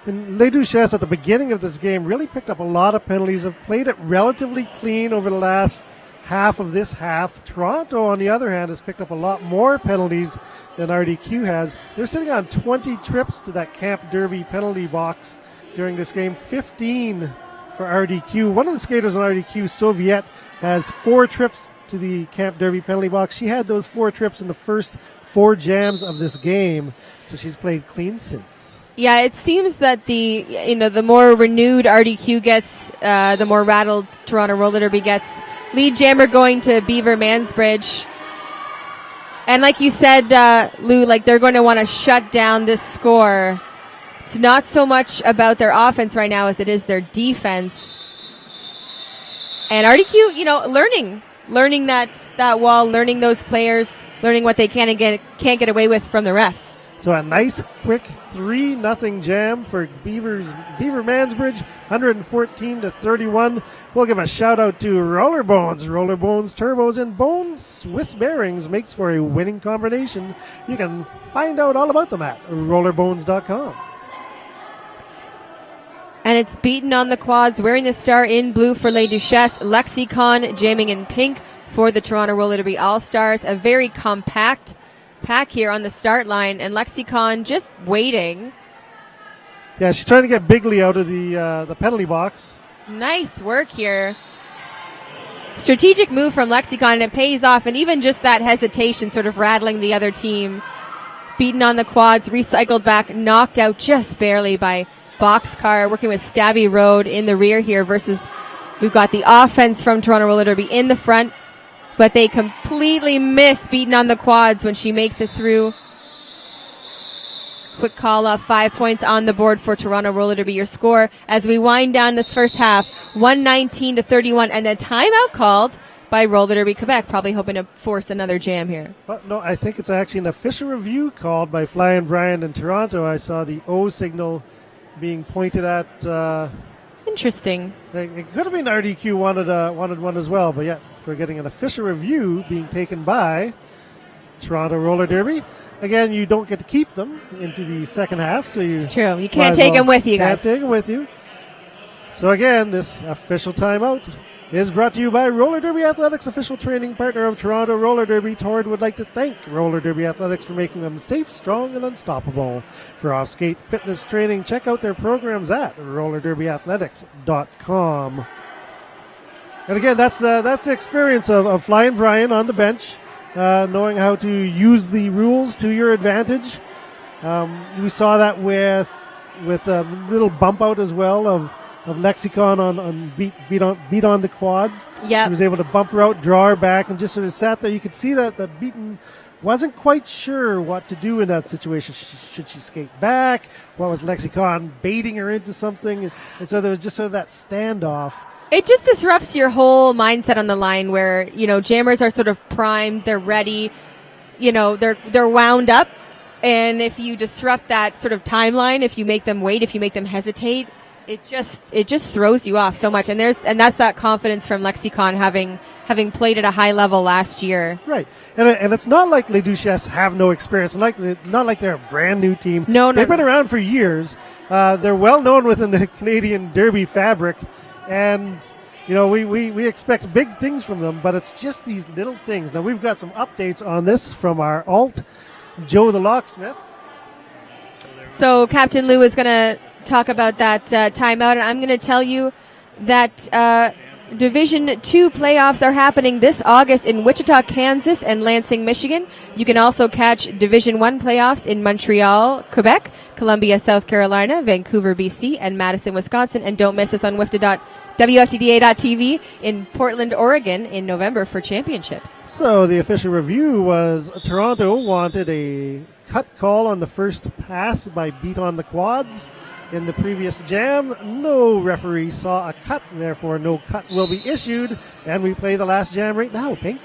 And Les Duchesses at the beginning of this game really picked up a lot of penalties, have played it relatively clean over the last half of this half. Toronto, on the other hand, has picked up a lot more penalties than RDQ has. They're sitting on 20 trips to that Camp Derby penalty box during this game, 15 for RDQ. One of the skaters on RDQ, Soviet, has 4 trips to the Camp Derby penalty box. She had those 4 trips in the first 4 jams of this game, so she's played clean since. Yeah, it seems that the more renewed RDQ gets, the more rattled Toronto Roller Derby gets. Lead jammer going to Beaver Mansbridge. And like you said, Lou, like they're going to want to shut down this score. It's not so much about their offense right now as it is their defense. And RDQ, learning that wall, learning those players, learning what they can and can't get away with from the refs. So a nice, quick 3-0 jam for Beaver Mansbridge, 114-31. We'll give a shout out to Roller Bones, turbos, and Bones Swiss bearings makes for a winning combination. You can find out all about them at rollerbones.com. And it's beaten on the quads, wearing the star in blue for Les Duchesses, Lexicon jamming in pink for the Toronto Roller Derby All-Stars. A very compact pack here on the start line, and Lexicon just waiting. Yeah, she's trying to get Bigley out of the penalty box. Nice work here. Strategic move from Lexicon, and it pays off, and even just that hesitation sort of rattling the other team. Beaten on the quads, recycled back, knocked out just barely by Boxcar, working with Stabby Road in the rear here versus we've got the offense from Toronto Roller Derby in the front, but they completely miss beaten on the quads when she makes it through. Quick call off, 5 points on the board for Toronto Roller Derby. Your score as we wind down this first half, 119-31, and a timeout called by Roller Derby Quebec, probably hoping to force another jam here. Well, no, I think it's actually an official review called by Flying Brian in Toronto. I saw the O signal being pointed at. Interesting. It could have been RDQ wanted one as well, but yeah, we're getting an official review being taken by Toronto Roller Derby. Again, you don't get to keep them into the second half, so it's true. You can't take them with you, guys. Can't take them with you. So again, this official timeout is brought to you by Roller Derby Athletics, official training partner of Toronto Roller Derby. TORD would like to thank Roller Derby Athletics for making them safe, strong, and unstoppable. For off-skate fitness training, check out their programs at rollerderbyathletics.com. And again, that's the experience of Flying Brian on the bench, knowing how to use the rules to your advantage. We saw that with a little bump out as well of Lexicon on beat on the quads. Yep. She was able to bump her out, draw her back, and just sort of sat there. You could see that the Beaton wasn't quite sure what to do in that situation. Should she skate back? What was Lexicon baiting her into something? And so there was just sort of that standoff. It just disrupts your whole mindset on the line where, jammers are sort of primed, they're ready, they're wound up. And if you disrupt that sort of timeline, if you make them wait, if you make them hesitate, it just throws you off so much. And that's that confidence from Lexicon having played at a high level last year. Right. And it's not like Les Duchesses have no experience. Not like they're a brand new team. No. They've been around for years. They're well known within the Canadian Derby fabric. And, we expect big things from them, but it's just these little things. Now, we've got some updates on this from our alt, Joe the Locksmith. So Captain Lou is going to talk about that timeout, and I'm going to tell you that Division 2 playoffs are happening this August in Wichita, Kansas, and Lansing, Michigan. You can also catch Division 1 playoffs in Montreal, Quebec, Columbia, South Carolina, Vancouver, BC, and Madison, Wisconsin. And don't miss us on WFTDA.tv in Portland, Oregon in November for championships. So the official review was Toronto wanted a cut call on the first pass by beat on the quads. In the previous jam, no referee saw a cut, therefore no cut will be issued, and we play the last jam right now, Pink.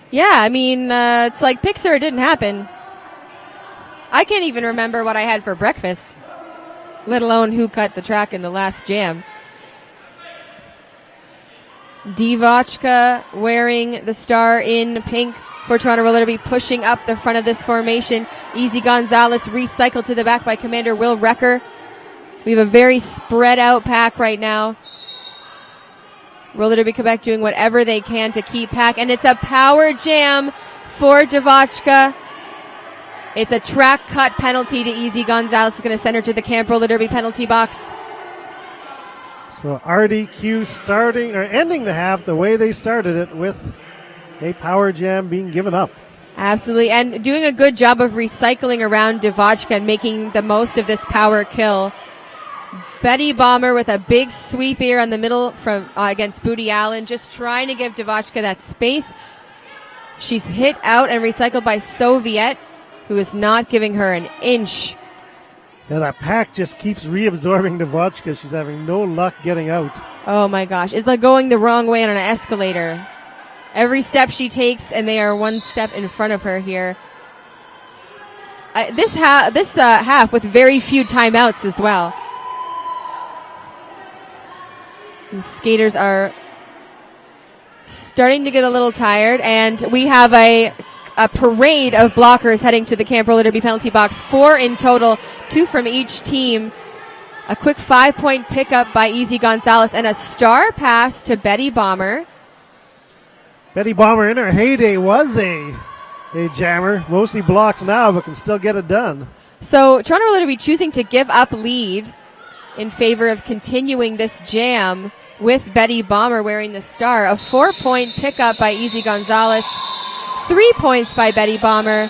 Yeah, I mean, it's like Pixar, it didn't happen. I can't even remember what I had for breakfast, let alone who cut the track in the last jam. Divochka wearing the star in pink for Toronto Roller Derby, pushing up the front of this formation. Easy Gonzalez recycled to the back by Commander Will Recker. We have a very spread out pack right now. Roller Derby Quebec doing whatever they can to keep pack, and it's a power jam for Divochka. It's a track cut penalty to Easy Gonzalez. Is going to send her to the Camp Roller Derby penalty box. So RDQ ending the half the way they started it, with a power jam being given up. Absolutely, and doing a good job of recycling around Divochka and making the most of this power kill. Betty Bomber with a big sweep here on the middle from against Booty Allen, just trying to give Divochka that space. She's hit out and recycled by Soviet, who is not giving her an inch. Yeah, that pack just keeps reabsorbing Divochka. She's having no luck getting out. Oh my gosh, it's like going the wrong way on an escalator. Every step she takes, and they are one step in front of her here. this half with very few timeouts as well. These skaters are starting to get a little tired, and we have a parade of blockers heading to the Camp Roller Derby penalty box. 4 in total, 2 from each team. A quick 5-point pickup by Easy Gonzalez and a star pass to Betty Bomber. Betty Bomber in her heyday was a jammer. Mostly blocks now, but can still get it done. So Toronto Roller Derby choosing to give up lead in favor of continuing this jam with Betty Bomber wearing the star. A 4-point pickup by Easy Gonzalez. 3 points by Betty Bomber.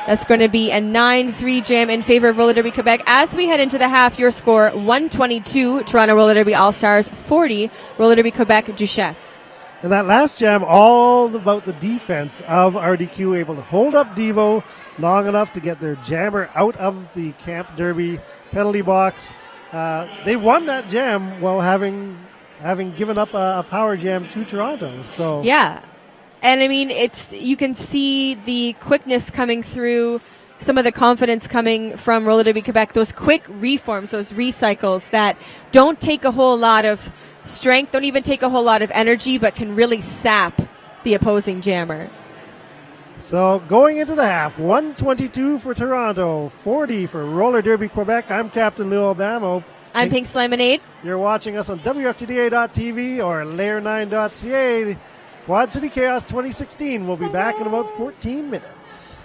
That's going to be a 9-3 jam in favor of Roller Derby Quebec. As we head into the half, your score 122 Toronto Roller Derby All-Stars, 40 Roller Derby Quebec Duchesses. And that last jam, all about the defense of RDQ, able to hold up Devo long enough to get their jammer out of the Camp Derby penalty box. They won that jam while having given up a power jam to Toronto. So yeah, and I mean you can see the quickness coming through, some of the confidence coming from Roller Derby Quebec. Those quick reforms, those recycles that don't take a whole lot of strength, don't even take a whole lot of energy, but can really sap the opposing jammer. So going into the half, 122 for Toronto, 40 for Roller Derby Quebec. I'm Captain Lou Obamo. I'm Pink Lemonade. You're watching us on WFTDA.tv or Layer9.ca. Quad City Chaos 2016. We'll be back in about 14 minutes.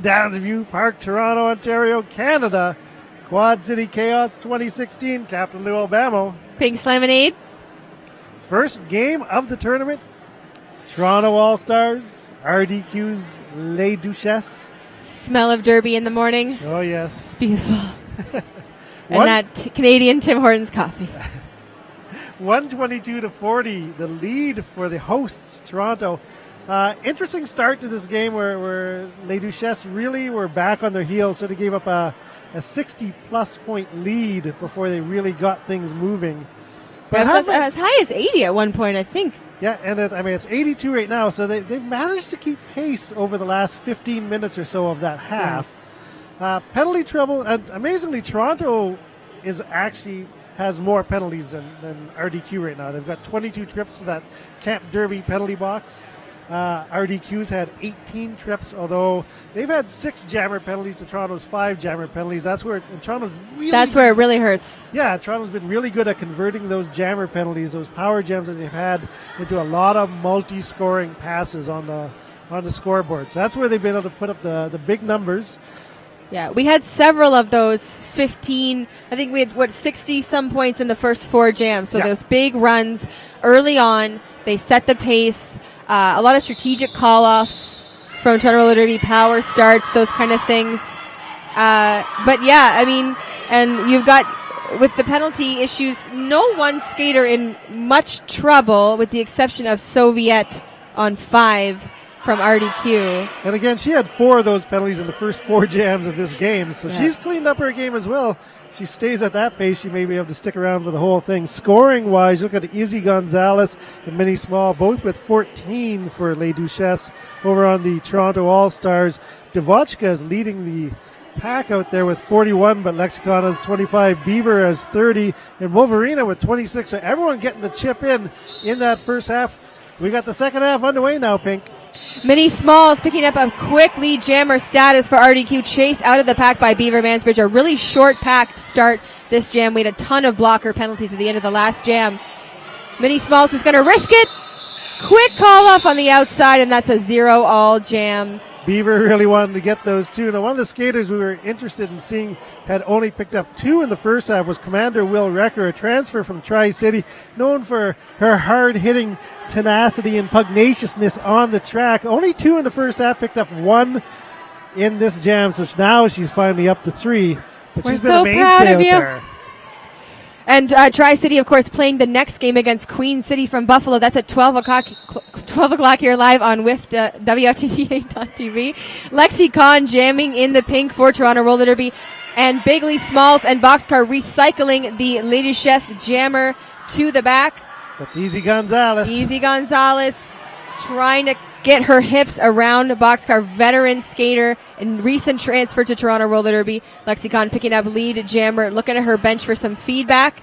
Downsview Park, Toronto, Ontario, Canada. Quad City Chaos 2016, Captain Lou Albamo. Pink's Lemonade. First game of the tournament. Toronto All-Stars, RDQ's Les Duchesses. Smell of Derby in the morning. Oh, yes. It's beautiful. And that Canadian Tim Hortons coffee. 122-40, the lead for the hosts, Toronto. Interesting start to this game where Les Duchesses really were back on their heels, so they gave up a 60-plus point lead before they really got things moving. But it was as high as 80 at one point, I think. Yeah, and it's 82 right now, so they've managed to keep pace over the last 15 minutes or so of that half. Penalty trouble, and amazingly, Toronto has more penalties than RDQ right now. They've got 22 trips to that Camp Derby penalty box. RDQ's had 18 trips, although they've had 6 jammer penalties to Toronto's 5 jammer penalties. That's where it really hurts. Yeah, Toronto's been really good at converting those jammer penalties, those power jams that they've had, into a lot of multi-scoring passes on the scoreboard. So that's where they've been able to put up the big numbers. Yeah, we had several of those 15. I think we had 60-some points in the first 4 jams. So those big runs early on, they set the pace. A lot of strategic call-offs from Toronto Roller Derby, power starts, those kind of things. But yeah, I mean, and you've got, with the penalty issues, no one skater in much trouble, with the exception of Soviet on 5 from RDQ. And again, she had 4 of those penalties in the first 4 jams of this game, so she's cleaned up her game as well. She stays at that pace, she may be able to stick around for the whole thing. Scoring-wise, look at Izzy Gonzalez and Minnie Small, both with 14 for Les Duchesses over on the Toronto All-Stars. Devochka is leading the pack out there with 41, but Lexicon has 25, Beaver has 30, and Wolverina with 26. So everyone getting the chip in that first half. We got the second half underway now, Pink. Minnie Smalls picking up a quick lead jammer status for RDQ. Chase out of the pack by Beaver Mansbridge. A really short pack to start this jam. We had a ton of blocker penalties at the end of the last jam. Minnie Smalls is going to risk it. Quick call off on the outside, and that's a 0-all jam. Beaver really wanted to get those 2. Now, one of the skaters we were interested in seeing had only picked up 2 in the first half was Commander Will Recker, a transfer from Tri-City, known for her hard-hitting tenacity and pugnaciousness on the track. Only 2 in the first half, picked up 1 in this jam, so now she's finally up to 3. But she's been a mainstay out there. And Tri-City, of course, playing the next game against Queen City from Buffalo. That's at 12 o'clock here live on WFTDA.tv. Lexi Khan jamming in the pink for Toronto Roller Derby. And Bigley Smalls and Boxcar recycling the Les Duchesses jammer to the back. That's Izzy Gonzalez. Izzy Gonzalez trying to get her hips around Boxcar, veteran skater and recent transfer to Toronto Roller Derby. Lexicon picking up lead jammer, looking at her bench for some feedback.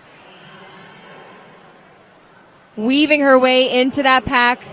Weaving her way into that pack.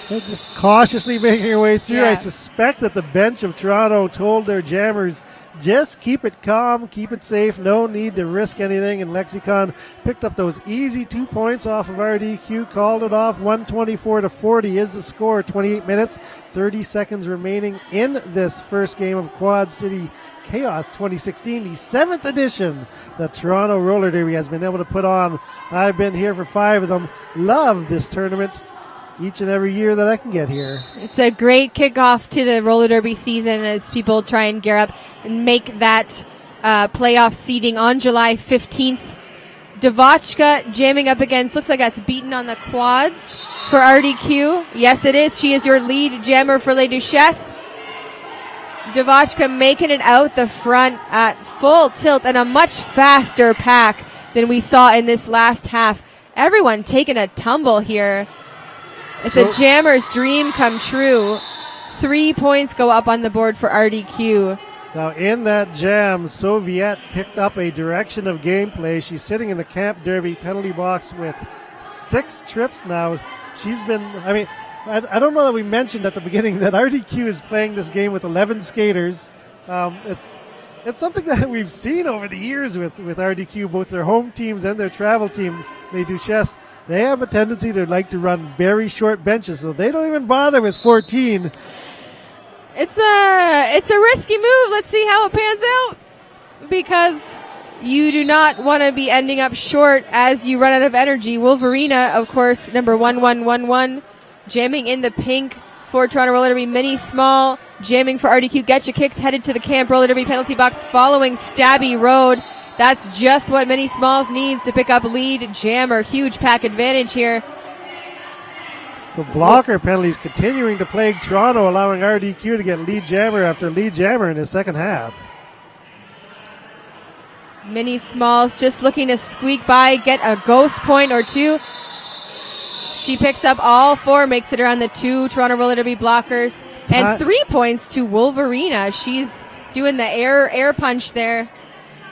They're just cautiously making her way through. Yeah. I suspect that the bench of Toronto told their jammers, just keep it calm, keep it safe, no need to risk anything. And Lexicon picked up those easy 2 points off of RDQ, called it off. 124-40 is the score. 28 minutes, 30 seconds remaining in this first game of Quad City Chaos 2016, the 7th edition that Toronto Roller Derby has been able to put on. I've been here for 5 of them. Love this tournament each and every year that I can get here. It's a great kickoff to the roller derby season as people try and gear up and make that playoff seeding on July 15th. Devochka jamming up against, looks like that's beaten on the quads for RDQ. Yes, it is. She is your lead jammer for Les Duchesses. Devochka making it out the front at full tilt and a much faster pack than we saw in this last half. Everyone taking a tumble here. It's a jammer's dream come true. 3 points go up on the board for RDQ. Now in that jam, Soviet picked up a direction of gameplay. She's sitting in the Camp Derby penalty box with 6 trips now. She's been, I don't know that we mentioned at the beginning that RDQ is playing this game with 11 skaters. It's something that we've seen over the years with RDQ, both their home teams and their travel team, Les Duchesses. They have a tendency to like to run very short benches, so they don't even bother with 14. It's a risky move. Let's see how it pans out, because you do not want to be ending up short as you run out of energy. Wolverina, of course, number 1111, jamming in the pink for Toronto Roller Derby. Mini Small jamming for RDQ. Getcha Kicks headed to the camp roller derby penalty box following Stabby Road. That's just what Mini Smalls needs to pick up lead jammer. Huge pack advantage here. So blocker penalties continuing to plague Toronto, allowing RDQ to get lead jammer after lead jammer in the second half. Mini Smalls just looking to squeak by, get a ghost point or two. She picks up all four, makes it around the two Toronto Roller Derby blockers. And 3 points to Wolverina. She's doing the air punch there.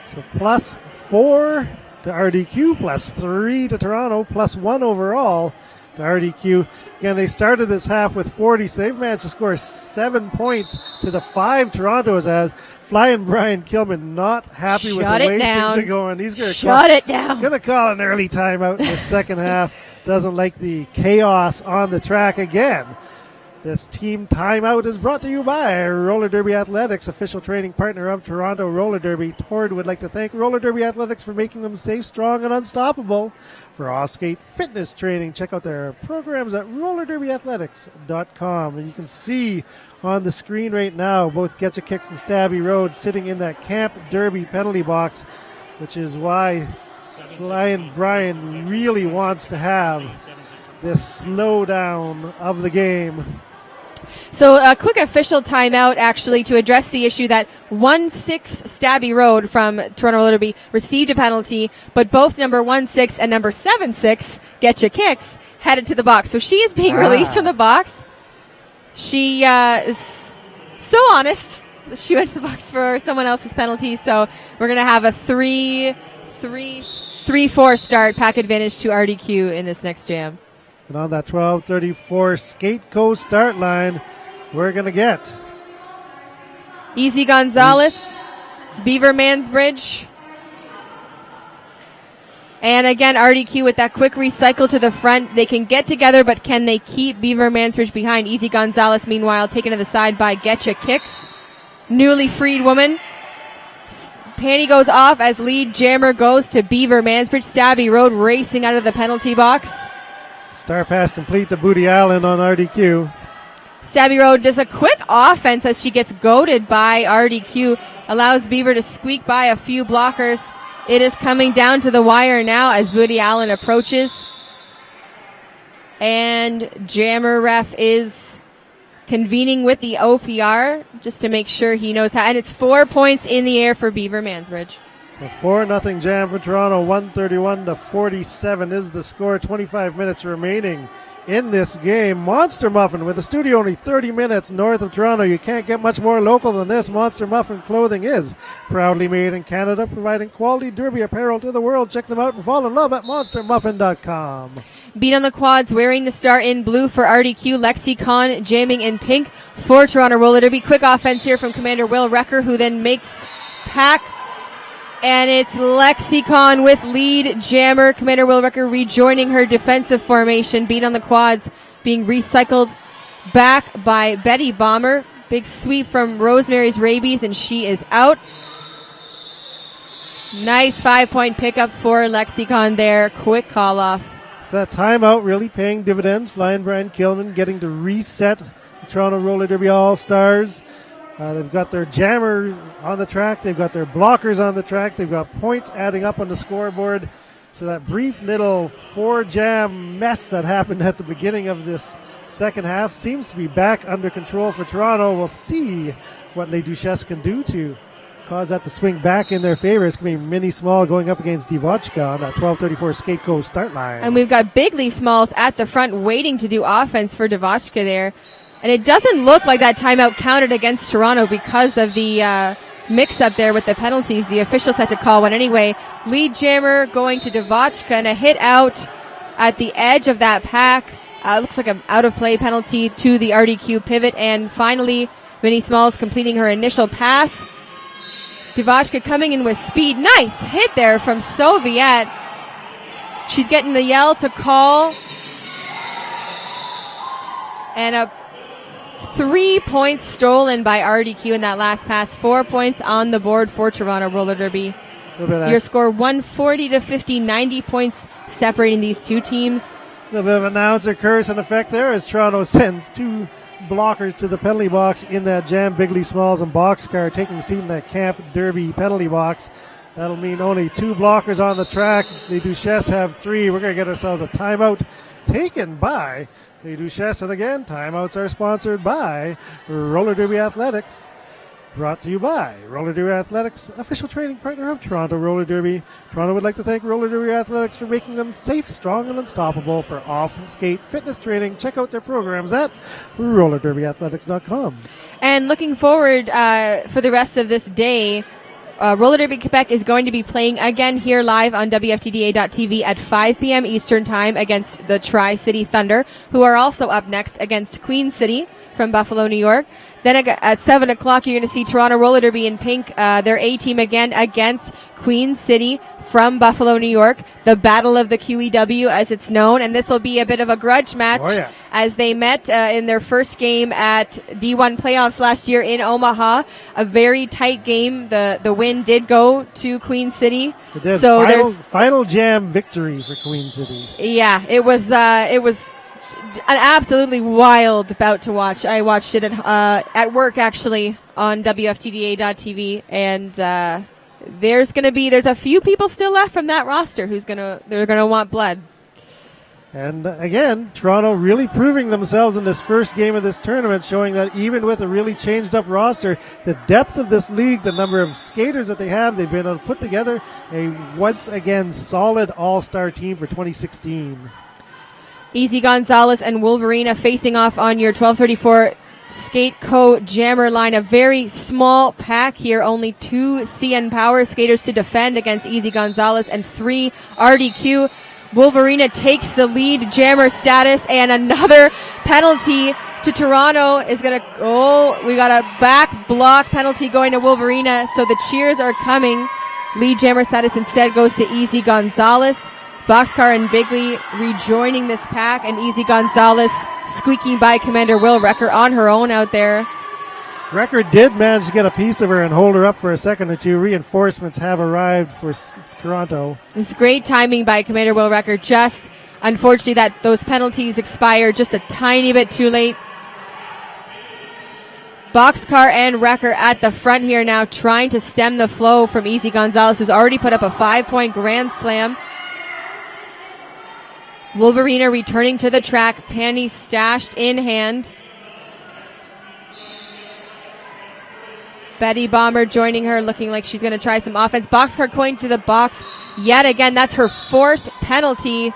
So +4 to RDQ, +3 to Toronto, +1 overall to RDQ. Again, they started this half with 40, so they've managed to score 7 points to the 5 Toronto's as Flying Brian Kilman not happy with the way things are going. He's going to call an early timeout in the second half. Doesn't like the chaos on the track again. This team timeout is brought to you by Roller Derby Athletics, official training partner of Toronto Roller Derby. TORD would like to thank Roller Derby Athletics for making them safe, strong, and unstoppable. For off-skate fitness training, check out their programs at rollerderbyathletics.com. And you can see on the screen right now both Getcha Kicks and Stabby Road sitting in that Camp Derby penalty box, which is why Flying Brian really wants to have this slowdown of the game. So a quick official timeout, actually, to address the issue that 1-6 Stabby Road from Toronto Roller Derby received a penalty, but both number 1-6 and number 7-6, Getcha Kicks, headed to the box. So she is being released from the box. She is so honest. She went to the box for someone else's penalty, so we're going to have a 3-4 start, pack advantage to RDQ in this next jam. And on that 12:34 skate coast start line, we're going to get Easy Gonzalez, Beaver Mansbridge. And again, RDQ with that quick recycle to the front. They can get together, but can they keep Beaver Mansbridge behind? Easy Gonzalez, meanwhile, taken to the side by Getcha Kicks. Newly freed woman. Panty goes off as lead jammer goes to Beaver Mansbridge. Stabby Road racing out of the penalty box. Star pass complete to Booty Allen on RDQ. Stabby Road does a quick offense as she gets goaded by RDQ. Allows Beaver to squeak by a few blockers. It is coming down to the wire now as Booty Allen approaches. And jammer ref is convening with the OPR just to make sure he knows how. And it's 4 points in the air for Beaver Mansbridge. So 4-0 jam for Toronto, 131-47 is the score. 25 minutes remaining in this game. Monster Muffin with a studio only 30 minutes north of Toronto. You can't get much more local than this. Monster Muffin clothing is proudly made in Canada, providing quality derby apparel to the world. Check them out and fall in love at monstermuffin.com. Beat on the quads, wearing the star in blue for RDQ. Lexicon jamming in pink for Toronto Roller Derby. Quick offense here from Commander Will Recker, who then makes pack. And it's Lexicon with lead jammer. Commander Will Recker rejoining her defensive formation. Beat on the quads, being recycled back by Betty Bomber. Big sweep from Rosemary's Rabies, and she is out. Nice 5-point pickup for Lexicon there. Quick call off. So that timeout really paying dividends. Flying Brian Kilman getting to reset the Toronto Roller Derby All-Stars. They've got their jammers on the track. They've got their blockers on the track. They've got points adding up on the scoreboard. So that brief little 4-jam mess that happened at the beginning of this second half seems to be back under control for Toronto. We'll see what Les Duchesses can do to cause that to swing back in their favor. It's going to be Mini Small going up against Divochka on that 12:34 skate coast start line. And we've got Bigly Smalls at the front waiting to do offense for Divochka there. And it doesn't look like that timeout counted against Toronto because of the mix-up there with the penalties. The officials had to call one anyway. Lead jammer going to Divochka, and a hit out at the edge of that pack. Looks like an out-of-play penalty to the RDQ pivot. And finally, Mini Smalls completing her initial pass. Divochka coming in with speed. Nice hit there from Soviet. She's getting the yell to call. And a 3 points stolen by RDQ in that last pass. 4 points on the board for Toronto Roller Derby. Your score 140 to 50, 90 points separating these two teams. A little bit of announcer curse in effect there as Toronto sends two blockers to the penalty box in that jam. Bigley Smalls and Boxcar taking a seat in that Camp Derby penalty box. That'll mean only two blockers on the track. The Duchesses have three. We're going to get ourselves a timeout taken by the Duchesses. And again, timeouts are sponsored by Roller Derby Athletics. Brought to you by Roller Derby Athletics, official training partner of Toronto Roller Derby. Toronto would like to thank Roller Derby Athletics for making them safe, strong, and unstoppable for off-skate fitness training. Check out their programs at rollerderbyathletics.com. And looking forward for the rest of this day, Roller Derby Quebec is going to be playing again here live on WFTDA.tv at 5 p.m. Eastern Time against the Tri-City Thunder, who are also up next against Queen City from Buffalo, New York. Then at 7 o'clock, you're going to see Toronto Roller Derby in pink, their A-team again against Queen City from Buffalo, New York. The Battle of the QEW, as it's known. And this will be a bit of a grudge match as they met in their first game at D1 playoffs last year in Omaha. A very tight game. The win did go to Queen City. It did. So final jam victory for Queen City. Yeah, it was an absolutely wild bout to watch. I watched it at work actually on WFTDA.tv, and there's a few people still left from that roster they're gonna want blood. And again, Toronto really proving themselves in this first game of this tournament, showing that even with a really changed up roster, the depth of this league, the number of skaters that they have, they've been able to put together a once again solid all-star team for 2016. Easy Gonzalez and Wolverina facing off on your 1234 Skate Co. Jammer line. A very small pack here. Only 2 CN Power skaters to defend against Easy Gonzalez and 3 RDQ. Wolverina takes the lead Jammer status, and another penalty to Toronto is going to... we got a back block penalty going to Wolverina, so the cheers are coming. Lead Jammer status instead goes to Easy Gonzalez. Boxcar and Bigley rejoining this pack, and Easy Gonzalez squeaking by Commander Will Recker on her own out there. Recker did manage to get a piece of her and hold her up for a second or two. Reinforcements have arrived for Toronto. It's great timing by Commander Will Recker. Just unfortunately that those penalties expired just a tiny bit too late. Boxcar and Recker at the front here now, trying to stem the flow from Easy Gonzalez, who's already put up a 5-point grand slam. Wolverina returning to the track, panties stashed in hand. Betty Bomber joining her, looking like she's going to try some offense. Boxcar going to the box yet again. That's her 4th penalty.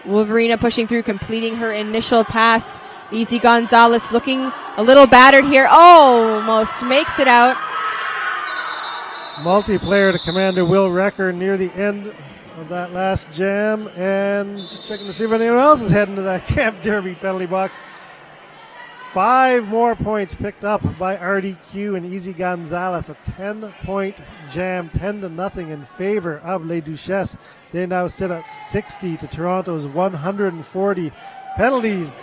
Wolverina pushing through, completing her initial pass. Easy Gonzalez looking a little battered here. Almost makes it out. Multiplayer to Commander Will Recker near the end of that last jam, and just checking to see if anyone else is heading to that Camp Derby penalty box. 5 more points picked up by RDQ and Easy Gonzalez. A 10-point jam, 10-0 in favor of Les Duchesses. They now sit at 60 to Toronto's 140. Penalties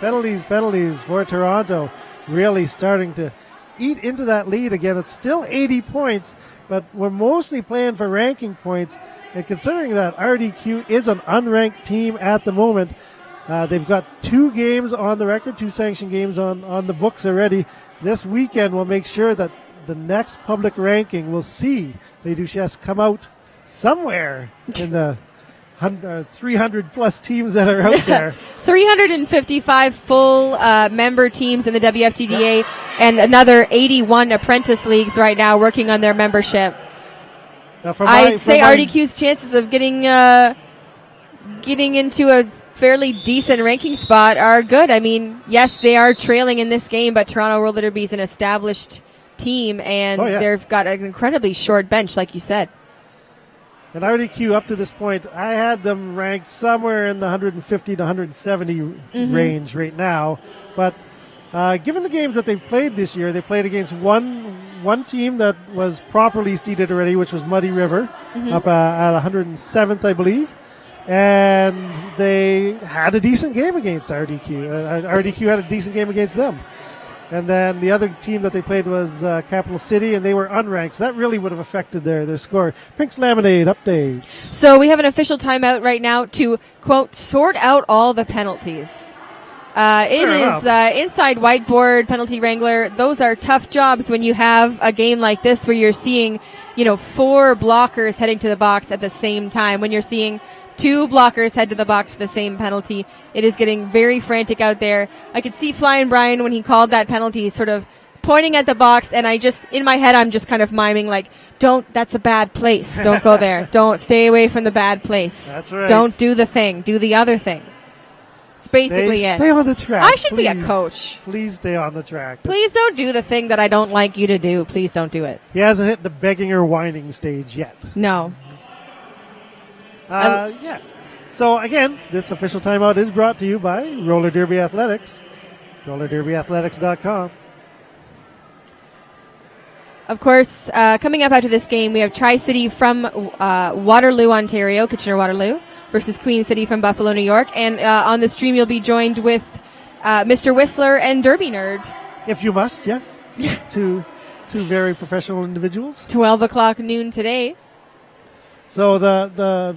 for Toronto. Really starting to eat into that lead again. It's still 80 points, but we're mostly playing for ranking points. And considering that RDQ is an unranked team at the moment, they've got 2 games on the record, 2 sanctioned games on the books already. This weekend will make sure that the next public ranking will see Les Duchesses come out somewhere in the 300 plus teams that are out there. 355 full member teams in the WFTDA and another 81 apprentice leagues right now working on their membership. I'd say RDQ's chances of getting into a fairly decent ranking spot are good. I mean, yes, they are trailing in this game, but Toronto Roller Derby is an established team, and they've got an incredibly short bench, like you said. And RDQ up to this point, I had them ranked somewhere in the 150 to 170 range right now. But given the games that they've played this year, they played against one team that was properly seeded already, which was Muddy River, up at 107th, I believe. and they had a decent game against RDQ. RDQ had a decent game against them. And then the other team that they played was Capital City, and they were unranked. So that really would have affected their score. Pink's Lemonade update. So we have an official timeout right now to, quote, sort out all the penalties. It is inside whiteboard, penalty wrangler. Those are tough jobs when you have a game like this where you're seeing, 4 blockers heading to the box at the same time. When you're seeing 2 blockers head to the box for the same penalty, it is getting very frantic out there. I could see Flying Brian when he called that penalty sort of pointing at the box, and in my head, I'm just kind of miming like, that's a bad place. Don't go there. Don't stay away from the bad place. That's right. Don't do the thing. Do the other thing. It's basically it. Stay on the track. I should be a coach. Please stay on the track. Please don't do the thing that I don't like you to do. Please don't do it. He hasn't hit the begging or whining stage yet. No. Yeah. So again, this official timeout is brought to you by Roller Derby Athletics, rollerderbyathletics.com. Of course, coming up after this game, we have Tri-City from Waterloo, Ontario, Kitchener-Waterloo, versus Queen City from Buffalo, New York. And on the stream, you'll be joined with Mr. Whistler and Derby Nerd. If you must, yes. two very professional individuals. 12 o'clock noon today. So the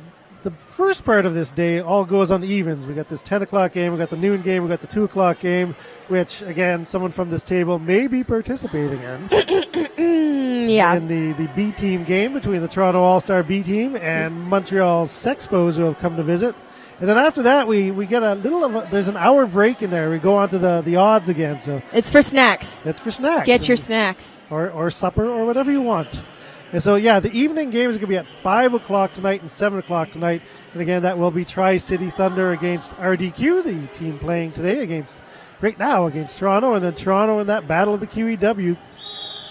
first part of this day all goes on evens. We got this 10 o'clock game, we got the noon game, we got the 2 o'clock game, which, again, someone from this table may be participating in. Yeah. In the B team game between the Toronto All-Star B team and Montreal's Sexpos who have come to visit. And then after that, we get there's an hour break in there. We go on to the odds again. So it's for snacks. It's for snacks. Get your snacks. Or supper or whatever you want. And so, yeah, the evening games are going to be at 5 o'clock tonight and 7 o'clock tonight. And again, that will be Tri-City Thunder against RDQ, the team playing today right now against Toronto. And then Toronto in that battle of the QEW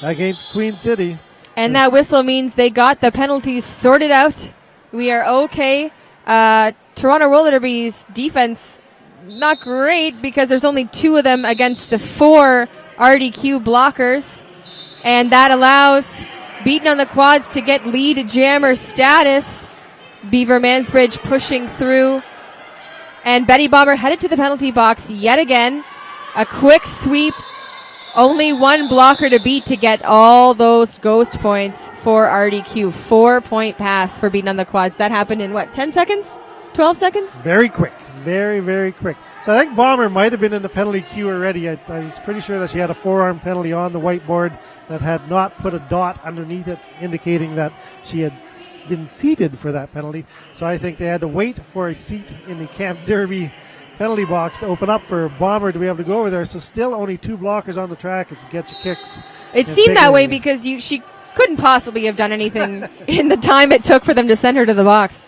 against Queen City. And that whistle means they got the penalties sorted out. We are okay. Toronto Roller Derby's defense, not great because there's only 2 of them against the 4 RDQ blockers. And that allows Beaten on the Quads to get lead jammer status. Beaver Mansbridge pushing through. And Betty Bomber headed to the penalty box yet again. A quick sweep. Only 1 blocker to beat to get all those ghost points for RDQ. 4-point pass for Beaten on the Quads. That happened in 10 seconds? 12 seconds? Very quick. Very, very quick. So I think Bomber might have been in the penalty queue already. I was pretty sure that she had a forearm penalty on the whiteboard that had not put a dot underneath it, indicating that she had been seated for that penalty. So I think they had to wait for a seat in the Camp Derby penalty box to open up for Bomber to be able to go over there. So still only 2 blockers on the track. It's get your kicks. It seemed that way because she couldn't possibly have done anything in the time it took for them to send her to the box.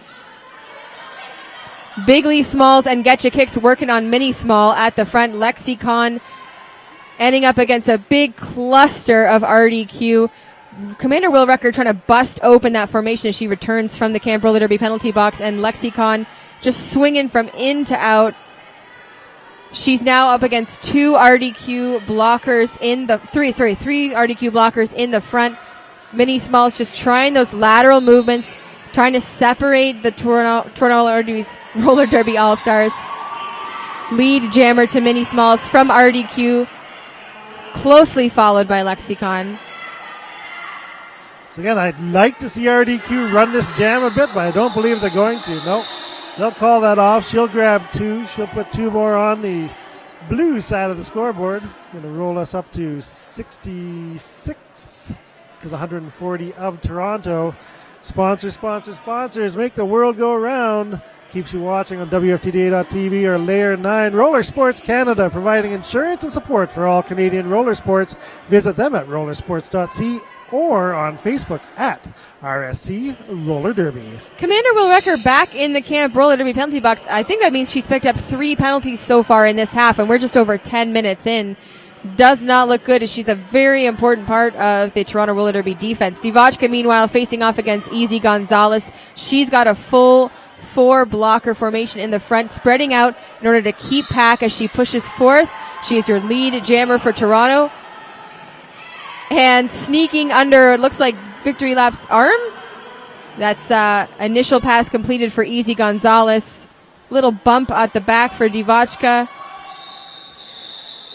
Bigly Smalls and Getcha Kicks working on Mini Small at the front. Lexicon ending up against a big cluster of RDQ. Commander Will Recker trying to bust open that formation as she returns from the Camp Roller Derby penalty box, and Lexicon just swinging from in to out. She's now up against 2 RDQ blockers in the 3 RDQ blockers in the front. Mini Smalls just trying those lateral movements, trying to separate the Toronto Roller Derby All-Stars. Lead jammer to Mini Smalls from RDQ, closely followed by Lexicon. So again, I'd like to see RDQ run this jam a bit, but I don't believe they're going to. Nope. They'll call that off. She'll grab 2. She'll put 2 more on the blue side of the scoreboard. Going to roll us up to 66 to the 140 of Toronto. Sponsors. Make the world go around. Keeps you watching on WFTDA.tv or Layer 9. Roller Sports Canada, providing insurance and support for all Canadian roller sports. Visit them at rollersports.ca or on Facebook at RSC Roller Derby. Commander Will Recker back in the Camp Roller Derby penalty box. I think that means she's picked up 3 penalties so far in this half, and we're just over 10 minutes in. Does not look good, as she's a very important part of the Toronto Roller Derby defense. Divochka, meanwhile, facing off against Easy Gonzalez. She's got a full 4 blocker formation in the front, spreading out in order to keep pack as she pushes forth. She is your lead jammer for Toronto. And sneaking under, it looks like Victory Lap's arm. That's initial pass completed for Easy Gonzalez. Little bump at the back for Divochka.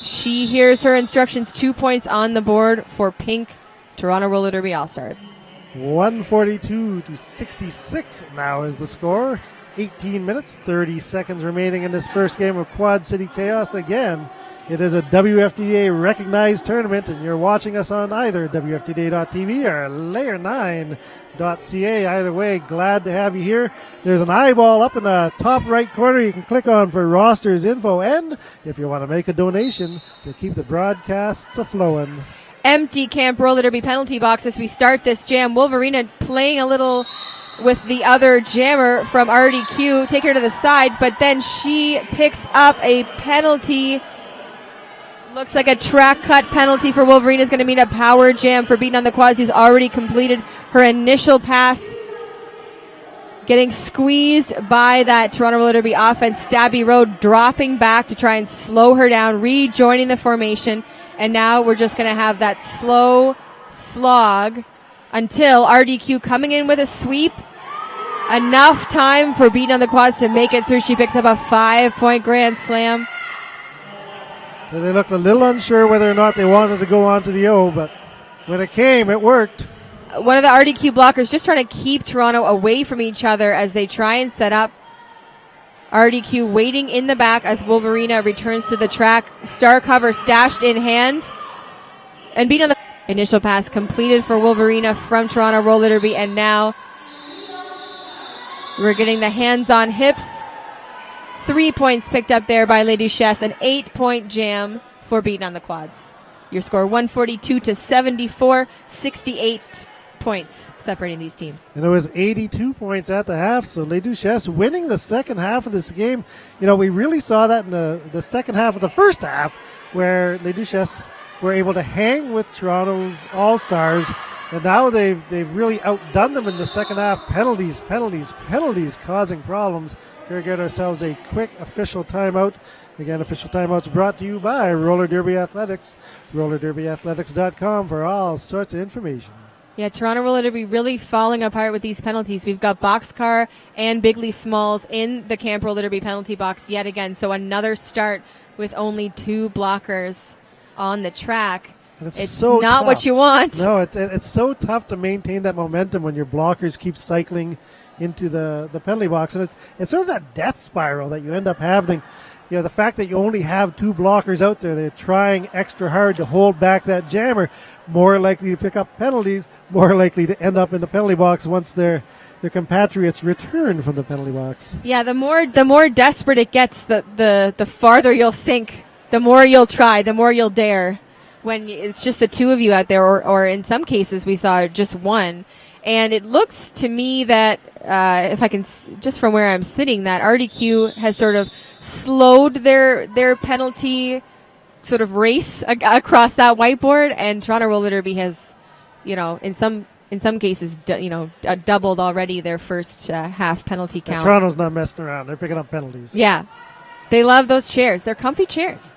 She hears her instructions. 2 points on the board for Pink Toronto Roller Derby All-Stars. 142-66 now is the score. 18 minutes, 30 seconds remaining in this first game of Quad City Chaos. Again, it is a WFTDA recognized tournament, and you're watching us on either WFTDA.tv or layer9.ca. Either way, glad to have you here. There's an eyeball up in the top right corner you can click on for rosters info, and if you want to make a donation to keep the broadcasts a-flowing. Empty Camp Roller Derby penalty box as we start this jam. Wolverina playing a little with the other jammer from RDQ. Take her to the side, but then she picks up a penalty. Looks like a track cut penalty for Wolverina is going to mean a power jam for beating on the quads, who's already completed her initial pass. Getting squeezed by that Toronto Roller Derby offense. Stabby Road dropping back to try and slow her down, rejoining the formation. And now we're just going to have that slow slog until RDQ coming in with a sweep. Enough time for beating on the quads to make it through. She picks up a 5-point grand slam. So they looked a little unsure whether or not they wanted to go on to the O, but when it came, it worked. One of the RDQ blockers just trying to keep Toronto away from each other as they try and set up. RDQ waiting in the back as Wolverina returns to the track. Star cover stashed in hand. And beat on the initial pass completed for Wolverina from Toronto Roller Derby. And now we're getting the hands on hips. 3 points picked up there by Les Duchesses. An 8-point jam for beating on the quads. Your score 142-74, 68 points separating these teams. And it was 82 points at the half, so Les Duchesses winning the second half of this game. You know, we really saw that in the second half of the first half, where Les Duchesses were able to hang with Toronto's All-Stars, and now they've really outdone them in the second half. Penalties causing problems. We're going to get ourselves a quick official timeout. Again, official timeouts brought to you by Roller Derby Athletics, rollerderbyathletics.com for all sorts of information. Yeah, Toronto Roller Derby really falling apart with these penalties. We've got Boxcar and Bigley Smalls in the Camp Roller Derby penalty box yet again. So another start with only 2 blockers on the track. And it's so not tough. what you want. No, it's so tough to maintain that momentum when your blockers keep cycling into the penalty box. And it's sort of that death spiral that you end up having. You know, the fact that you only have 2 blockers out there, they're trying extra hard to hold back that jammer, more likely to pick up penalties, more likely to end up in the penalty box once their compatriots return from the penalty box. Yeah, the more desperate it gets, the farther you'll sink, the more you'll try, the more you'll dare. When it's just the 2 of you out there, or in some cases we saw just 1. And it looks to me that, if I can, just from where I'm sitting, that RDQ has sort of slowed their penalty sort of race across that whiteboard, and Toronto Roller Derby has, you know, in some cases, doubled already their first half penalty count. And Toronto's not messing around; they're picking up penalties. Yeah, they love those chairs. They're comfy chairs.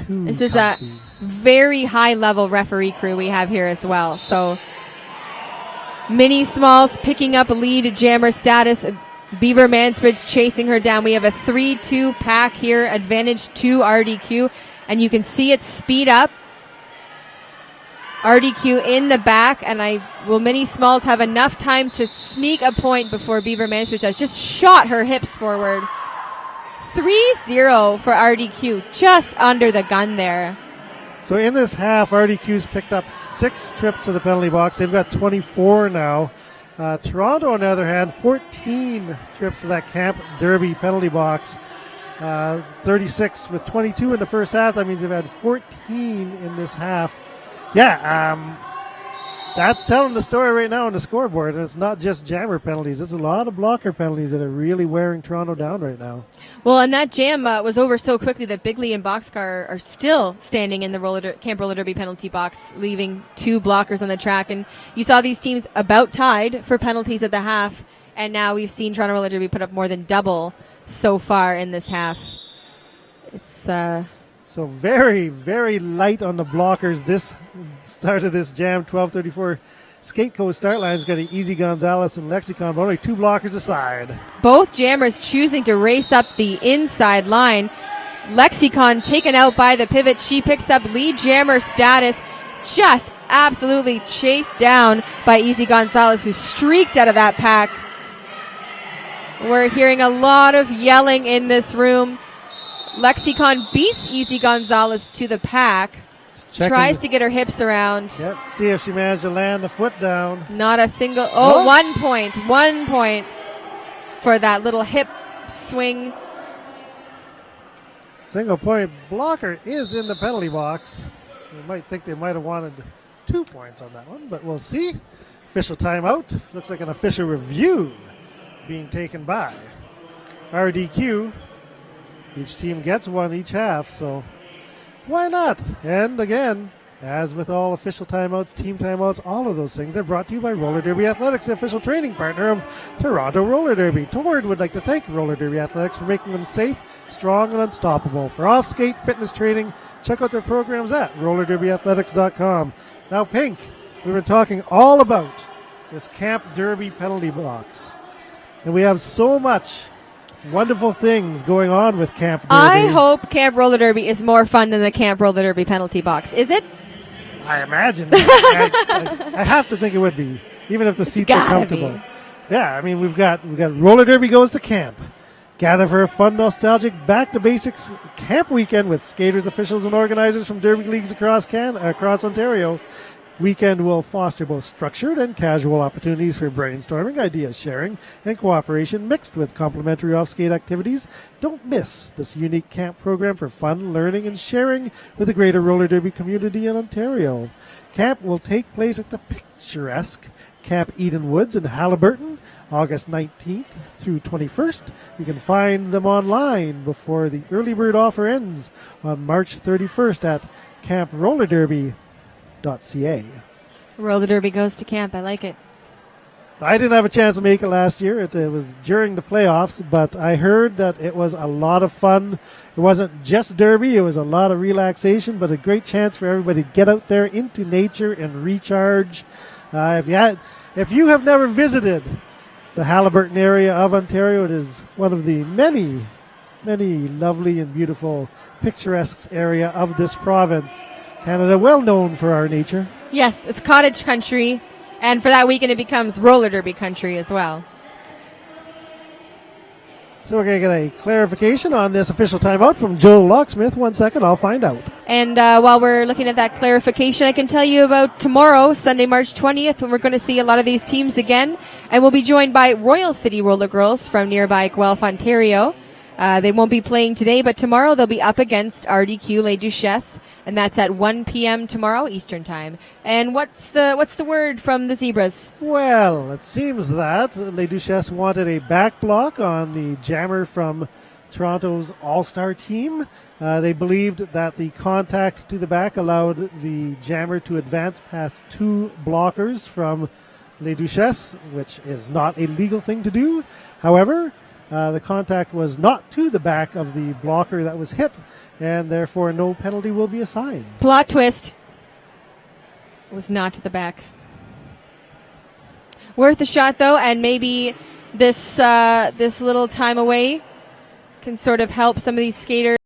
This is a very high level referee crew we have here as well. So Minnie Smalls picking up lead jammer status. Beaver Mansbridge chasing her down. We have a 3-2 pack here, advantage to RDQ, and you can see it speed up. RDQ in the back, and will Minnie Smalls have enough time to sneak a point before Beaver Mansbridge has just shot her hips forward. 3-0 for RDQ, just under the gun there. So in this half, RDQ's picked up 6 trips to the penalty box. They've got 24 now. Toronto, on the other hand, 14 trips to that Camp Derby penalty box. 36 with 22 in the first half. That means they've had 14 in this half. Yeah, that's telling the story right now on the scoreboard. And it's not just jammer penalties. It's a lot of blocker penalties that are really wearing Toronto down right now. Well, and that jam was over so quickly that Bigley and Boxcar are still standing in the Camp Roller Derby penalty box, leaving 2 blockers on the track. And you saw these teams about tied for penalties at the half, and now we've seen Toronto Roller Derby put up more than double so far in this half. It's so very, very light on the blockers this start of this jam, 12:34 skate coast start line's got Easy Gonzalez and Lexicon, but only 2 blockers aside. Both jammers choosing to race up the inside line. Lexicon taken out by the pivot. She picks up lead jammer status, just absolutely chased down by Easy Gonzalez, who streaked out of that pack. We're hearing a lot of yelling in this room. Lexicon beats Easy Gonzalez to the pack. Tries to get her hips around. Yeah, let's see if she managed to land the foot down. Not a single. Oh, 1 point. 1 point for that little hip swing. Single point blocker is in the penalty box. So we might think they might have wanted 2 points on that one, but we'll see. Official timeout. Looks like an official review being taken by RDQ. Each team gets one each half, so why not? And again, as with all official timeouts, team timeouts, all of those things are brought to you by Roller Derby Athletics, the official training partner of Toronto Roller Derby. TORD would like to thank Roller Derby Athletics for making them safe, strong, and unstoppable. For off-skate fitness training, check out their programs at rollerderbyathletics.com. Now, Pink, we've been talking all about this Camp Derby penalty box. And we have so much wonderful things going on with Camp Derby. I hope Camp Roller Derby is more fun than the Camp Roller Derby penalty box. Is it? I imagine. I have to think it would be, even if the seats are comfortable. Be. Yeah, I mean, we've got Roller Derby goes to camp. Gather for a fun, nostalgic, back-to-basics camp weekend with skaters, officials, and organizers from derby leagues across Ontario. Weekend will foster both structured and casual opportunities for brainstorming, idea sharing, and cooperation mixed with complimentary off-skate activities. Don't miss this unique camp program for fun, learning, and sharing with the greater roller derby community in Ontario. Camp will take place at the picturesque Camp Eden Woods in Haliburton, August 19th through 21st. You can find them online before the early bird offer ends on March 31st at camprollerderby.ca. Roller Derby goes to camp. I like it. I didn't have a chance to make it last year. It was during the playoffs, but I heard that it was a lot of fun. It wasn't just derby. It was a lot of relaxation, but a great chance for everybody to get out there into nature and recharge. If you have never visited the Haliburton area of Ontario, it is one of the many, many lovely and beautiful picturesque area of this province. Canada, well known for our nature. Yes, it's cottage country, and for that weekend it becomes roller derby country as well. So we're going to get a clarification on this official timeout from Joe Locksmith. 1 second, I'll find out. And while we're looking at that clarification, I can tell you about tomorrow, Sunday, March 20th, when we're going to see a lot of these teams again. And we'll be joined by Royal City Roller Girls from nearby Guelph, Ontario. They won't be playing today, but tomorrow they'll be up against RDQ Les Duchesses, and that's at 1 p.m. tomorrow Eastern Time. And what's the word from the Zebras? Well, it seems that Les Duchesses wanted a back block on the jammer from Toronto's All-Star team. They believed that the contact to the back allowed the jammer to advance past 2 blockers from Les Duchesses, which is not a legal thing to do. However, the contact was not to the back of the blocker that was hit, and therefore no penalty will be assigned. Plot twist. It was not to the back. Worth a shot, though, and maybe this little time away can sort of help some of these skaters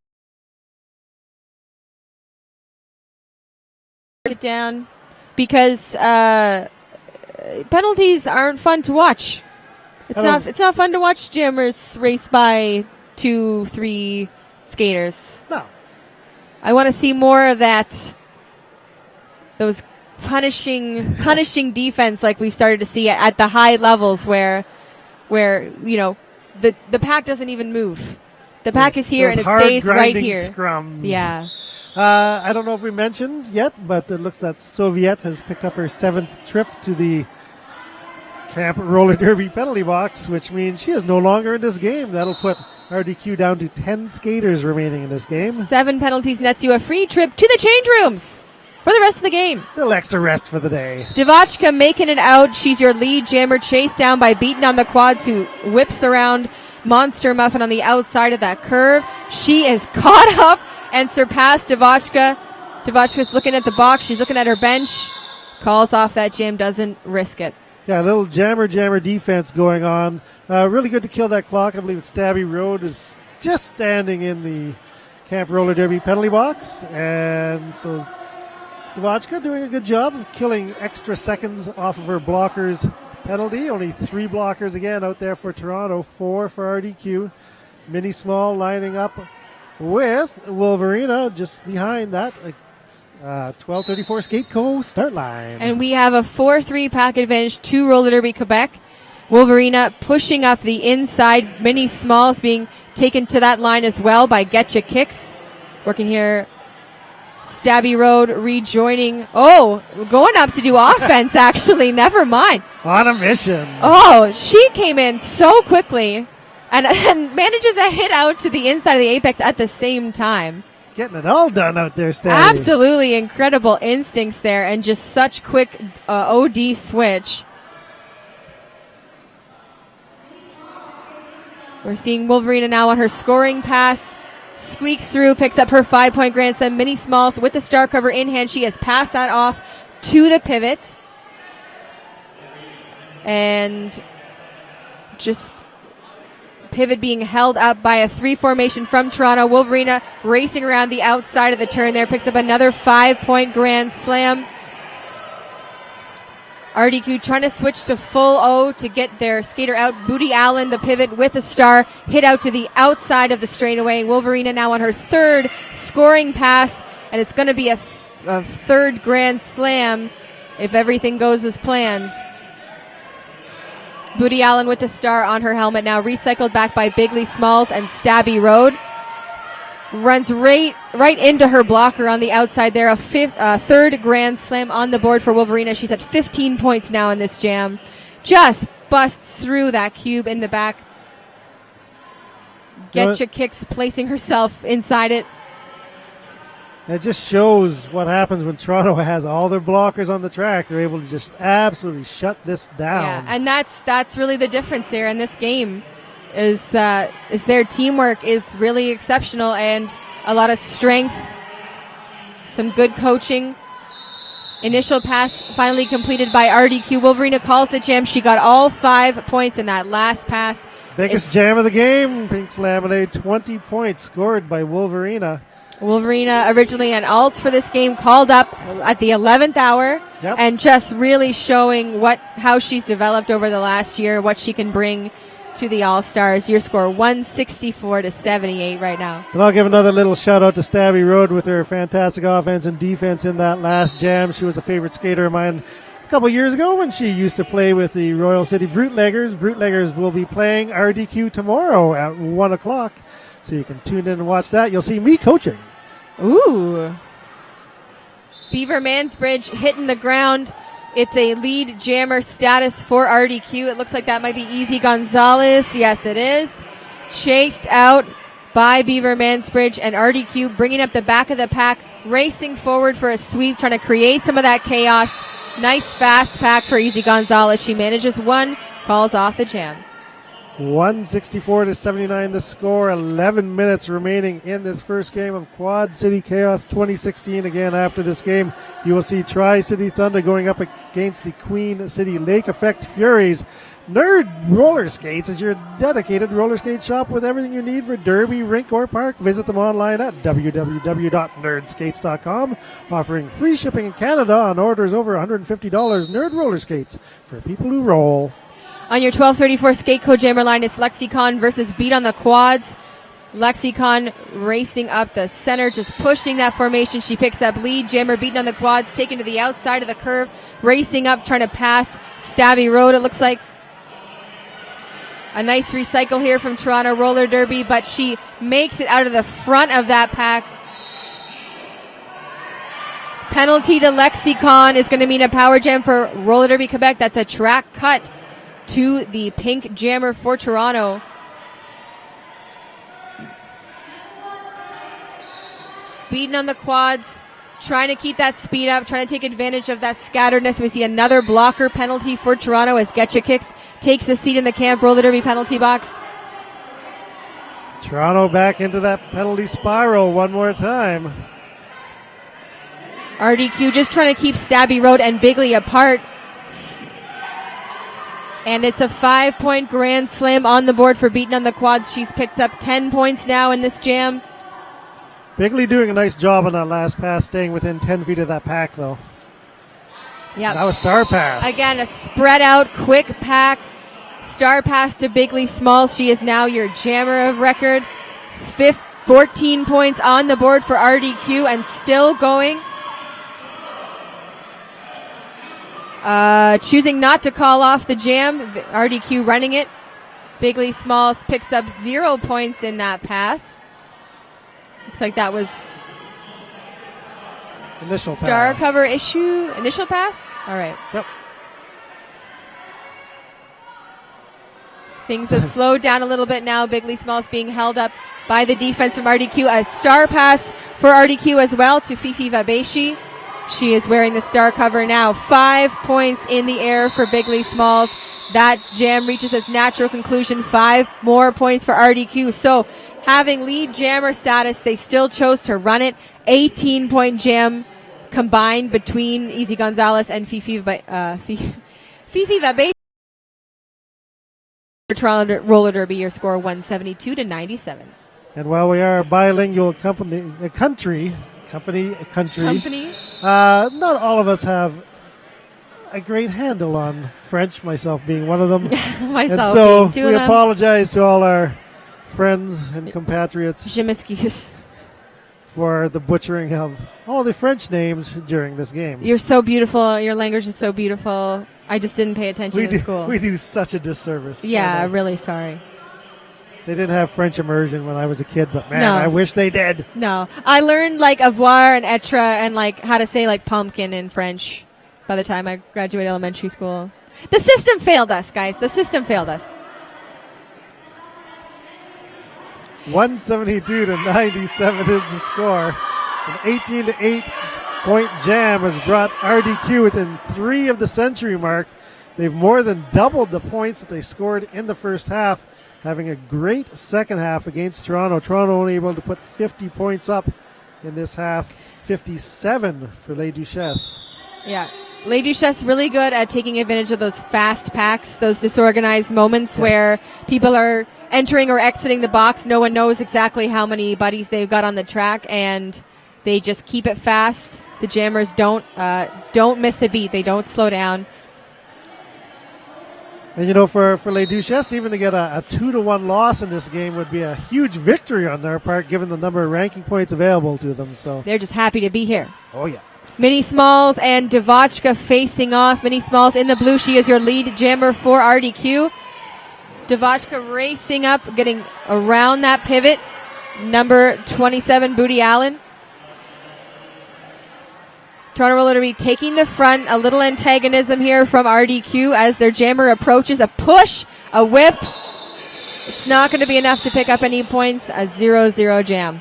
get down, because penalties aren't fun to watch. It's not fun to watch jammers race by 2-3 skaters. No. I want to see more of that. Those punishing defense like we started to see at the high levels where the pack doesn't even move. The pack is here and it stays right here. Scrums. Yeah. I don't know if we mentioned yet, but it looks that Soviet has picked up her 7th trip to the Camp Roller Derby penalty box, which means she is no longer in this game. That'll put RDQ down to 10 skaters remaining in this game. 7 penalties nets you a free trip to the change rooms for the rest of the game. A little extra rest for the day. Devachka making it out. She's your lead jammer, chased down by Beaton on the quads, who whips around Monster Muffin on the outside of that curve. She is caught up and surpassed Devachka. Devachka's looking at the box. She's looking at her bench. calls off that jam, doesn't risk it. Yeah, a little jammer defense going on. Really good to kill that clock. I believe Stabby Road is just standing in the Camp Roller Derby penalty box. And so Dvochka doing a good job of killing extra seconds off of her blockers penalty. Only 3 blockers again out there for Toronto, 4 for RDQ. Mini Small lining up with Wolverina just behind that. 12:34 Skate Co. start line. And we have a 4-3 pack advantage to Roller Derby Quebec. Wolverina pushing up the inside. Mini Smalls being taken to that line as well by Getcha Kicks. Working here. Stabby Road rejoining. Oh, going up to do offense, actually. Never mind. On a mission. Oh, she came in so quickly and manages a hit out to the inside of the apex at the same time. Getting it all done out there, Stabby. Absolutely incredible instincts there and just such quick OD switch. We're seeing Wolverina now on her scoring pass. Squeaks through, picks up her 5-point Grand Slam. Mini Smalls with the star cover in hand. She has passed that off to the pivot. And just pivot being held up by a 3 formation from Toronto. Wolverina racing around the outside of the turn there. Picks up another 5-point Grand Slam. RDQ trying to switch to full O to get their skater out. Booty Allen, the pivot with a star, hit out to the outside of the straightaway. Wolverina now on her 3rd scoring pass, and it's going to be a 3rd Grand Slam if everything goes as planned. Booty Allen with the star on her helmet now, recycled back by Bigley Smalls and Stabby Road. Runs right into her blocker on the outside there. A 3rd Grand Slam on the board for Wolverina. She's at 15 points now in this jam. Just busts through that cube in the back. Getcha Kicks placing herself inside it. It just shows what happens when Toronto has all their blockers on the track. They're able to just absolutely shut this down. Yeah, and that's really the difference here in this game. Is their teamwork is really exceptional and a lot of strength, some good coaching. Initial pass finally completed by RDQ. Wolverina calls the jam. She got all 5 points in that last pass. Biggest jam of the game. Pink's Lemonade, 20 points scored by Wolverina. Wolverina originally an alt for this game, called up at the 11th hour, and just really showing how she's developed over the last year, what she can bring to the All-Stars. Your score 164-78 right now. And I'll give another little shout out to Stabby Road with her fantastic offense and defense in that last jam. She was a favorite skater of mine a couple years ago when she used to play with the Royal City Bruteleggers. Bruteleggers will be playing RDQ tomorrow at 1 o'clock. So you can tune in and watch that. You'll see me coaching. Ooh. Beaver Mansbridge hitting the ground. It's a lead jammer status for RDQ. It looks like that might be Easy Gonzalez. Yes, it is. Chased out by Beaver Mansbridge, and RDQ bringing up the back of the pack, racing forward for a sweep, trying to create some of that chaos. Nice fast pack for Easy Gonzalez. She manages 1, calls off the jam. 164-79 the score. 11 minutes remaining in this first game of Quad City Chaos 2016. Again, after this game, you will see Tri-City Thunder going up against the Queen City Lake Effect Furies. Nerd Roller Skates is your dedicated roller skate shop with everything you need for derby, rink, or park. Visit them online at www.nerdskates.com. Offering free shipping in Canada on orders over $150. Nerd Roller Skates for people who roll. On your 12:34 Skate Co Jammer line, it's Lexicon versus Beat on the Quads. Lexicon racing up the center, just pushing that formation. She picks up lead. Jammer beating on the quads, taken to the outside of the curve, racing up, trying to pass Stabby Road. It looks like a nice recycle here from Toronto Roller Derby, but she makes it out of the front of that pack. Penalty to Lexicon is going to mean a power jam for Roller Derby Quebec. That's a track cut to the pink jammer for Toronto. Beating on the quads, trying to keep that speed up, trying to take advantage of that scatteredness. We see another blocker penalty for Toronto as Getcha Kicks takes a seat in the Camp Roller Derby penalty box. Toronto back into that penalty spiral one more time. RDQ just trying to keep Stabby Road and Bigley apart. And it's a 5-point grand slam on the board for Beaten on the Quads. She's picked up 10 points now in this jam. Bigley doing a nice job on that last pass, staying within 10 feet of that pack, though. Yeah. That was star pass. Again, a spread out, quick pack. Star pass to Bigley Smalls. She is now your jammer of record. 14 points on the board for RDQ and still going. Choosing not to call off the jam. RDQ running it. Bigley Smalls picks up 0 points in that pass. Looks like that was initial star pass. Cover issue. Initial pass? All right. Yep. Things have slowed down a little bit now. Bigley Smalls being held up by the defense from RDQ. A star pass for RDQ as well to Fifi Vabeshi. She is wearing the star cover now. 5 points in the air for Bigley Smalls. That jam reaches its natural conclusion. 5 more points for RDQ. So having lead jammer status, they still chose to run it. 18-point jam combined between Easy Gonzalez and Fifi Vabeshi. Toronto Roller Derby, your score 172-97. And while we are a bilingual country, not all of us have a great handle on French, myself being one of them. Myself and so being two we of them. apologize to all our friends and compatriots Je m'excuse. for the butchering of all the French names during this game. You're so beautiful. Your language is so beautiful. I just didn't pay attention in school. We do such a disservice. Yeah, really sorry. They didn't have French immersion when I was a kid, but man, No. I wish they did. No. I learned like avoir and être and like how to say like pumpkin in French by the time I graduated elementary school. The system failed us, guys. The system failed us. 172-97 is the score. An 18-8 point jam has brought RDQ within 3 of the century mark. They've more than doubled the points that they scored in the first half, having a great second half against Toronto. Toronto only able to put 50 points up in this half, 57 for Les Duchesses. Yeah. Les Duchesses really good at taking advantage of those fast packs, those disorganized moments where people are entering or exiting the box. No one knows exactly how many buddies they've got on the track, and they just keep it fast. The jammers don't miss the beat. They don't slow down. And, you know, for Les Duchesses, even to get a 2-1 loss in this game would be a huge victory on their part, given the number of ranking points available to them. So They're just happy to be here. Oh, yeah. Minnie Smalls and Devotchka facing off. Minnie Smalls in the blue. She is your lead jammer for RDQ. Devotchka racing up, getting around that pivot. Number 27, Booty Allen. Toronto Roller Derby taking the front. A little antagonism here from RDQ as their jammer approaches. A push, a whip. It's not going to be enough to pick up any points. A 0-0 jam.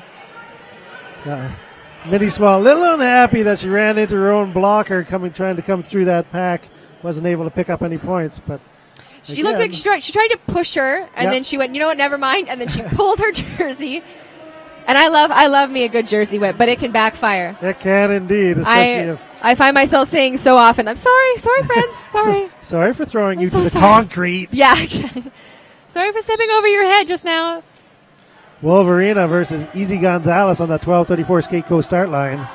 Minnie Small, a little unhappy that she ran into her own blocker trying to come through that pack. Wasn't able to pick up any points, but she looked like she tried to push her, and then she went, you know what, never mind, and then she pulled her jersey. And I love me a good jersey whip, but it can backfire. It can indeed, especially if I find myself saying so often, I'm sorry, friends, sorry. Sorry for throwing you so to the sorry. concrete. Yeah, sorry for stepping over your head just now. Wolverina versus Easy Gonzalez on the 12:34 skate co start line.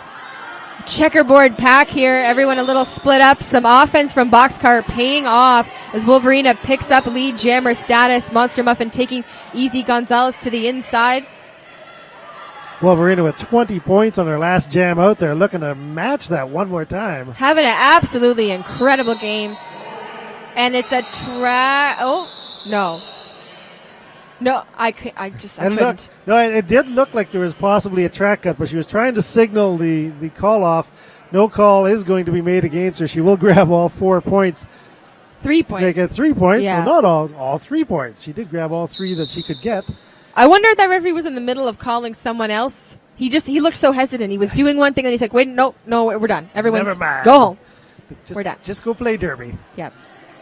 Checkerboard pack here. Everyone a little split up. Some offense from Boxcar paying off as Wolverina picks up lead jammer status. Monster Muffin taking Easy Gonzalez to the inside. Wolverina with 20 points on her last jam out there, looking to match that one more time. Having an absolutely incredible game. And it's a No, I couldn't. Look, no, it did look like there was possibly a track cut, but she was trying to signal the call off. No call is going to be made against her. She will grab all 4 points. 3 points. Make it 3 points, Yeah. so not all 3 points. She did grab all 3 that she could get. I wonder if that referee was in the middle of calling someone else. He looked so hesitant. He was doing one thing and he's like, wait, no, we're done. Everyone's Never mind. go home. Just, We're done. Just go play derby. Yep.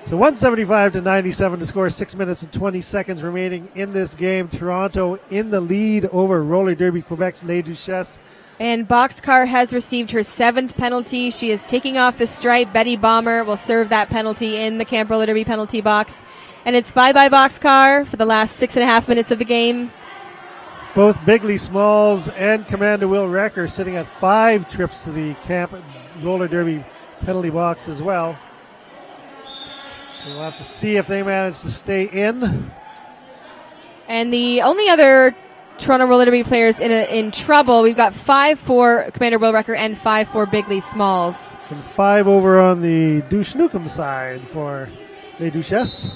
So 175-97 to score. 6 minutes and 20 seconds remaining in this game. Toronto in the lead over Roller Derby Quebec's Les Duchesses. And Boxcar has received her 7th penalty. She is taking off the stripe. Betty Bomber will serve that penalty in the Camp Roller Derby penalty box. And it's bye-bye Boxcar for the last 6.5 minutes of the game. Both Bigley Smalls and Commander Will Wrecker sitting at 5 trips to the Camp Roller Derby penalty box as well. So we'll have to see if they manage to stay in. And the only other Toronto Roller Derby players in trouble, we've got 5 for Commander Will Wrecker and 5 for Bigley Smalls. And 5 over on the Duchesses side for les Duchesses.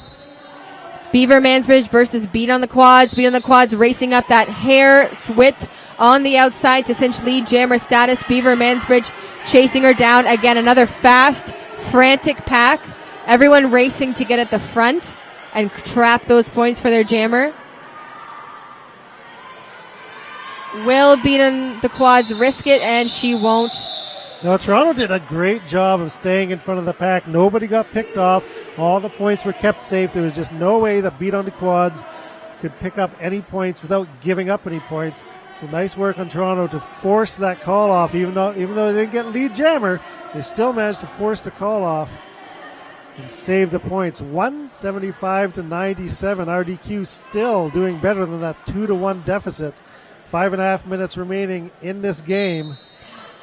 Beaver Mansbridge versus Beat on the Quads. Beat on the Quads racing up that hair's width on the outside to cinch lead jammer status. Beaver Mansbridge chasing her down. Again, another fast, frantic pack. Everyone racing to get at the front and trap those points for their jammer. Will Beat on the Quads risk it, and she won't. No, Toronto did a great job of staying in front of the pack. Nobody got picked off. All the points were kept safe. There was just no way that Beat on the Quads could pick up any points without giving up any points. So nice work on Toronto to force that call off. Even though they didn't get lead jammer, they still managed to force the call off and save the points. 175 to 97. RDQ still doing better than that 2-1 deficit. 5.5 minutes remaining in this game.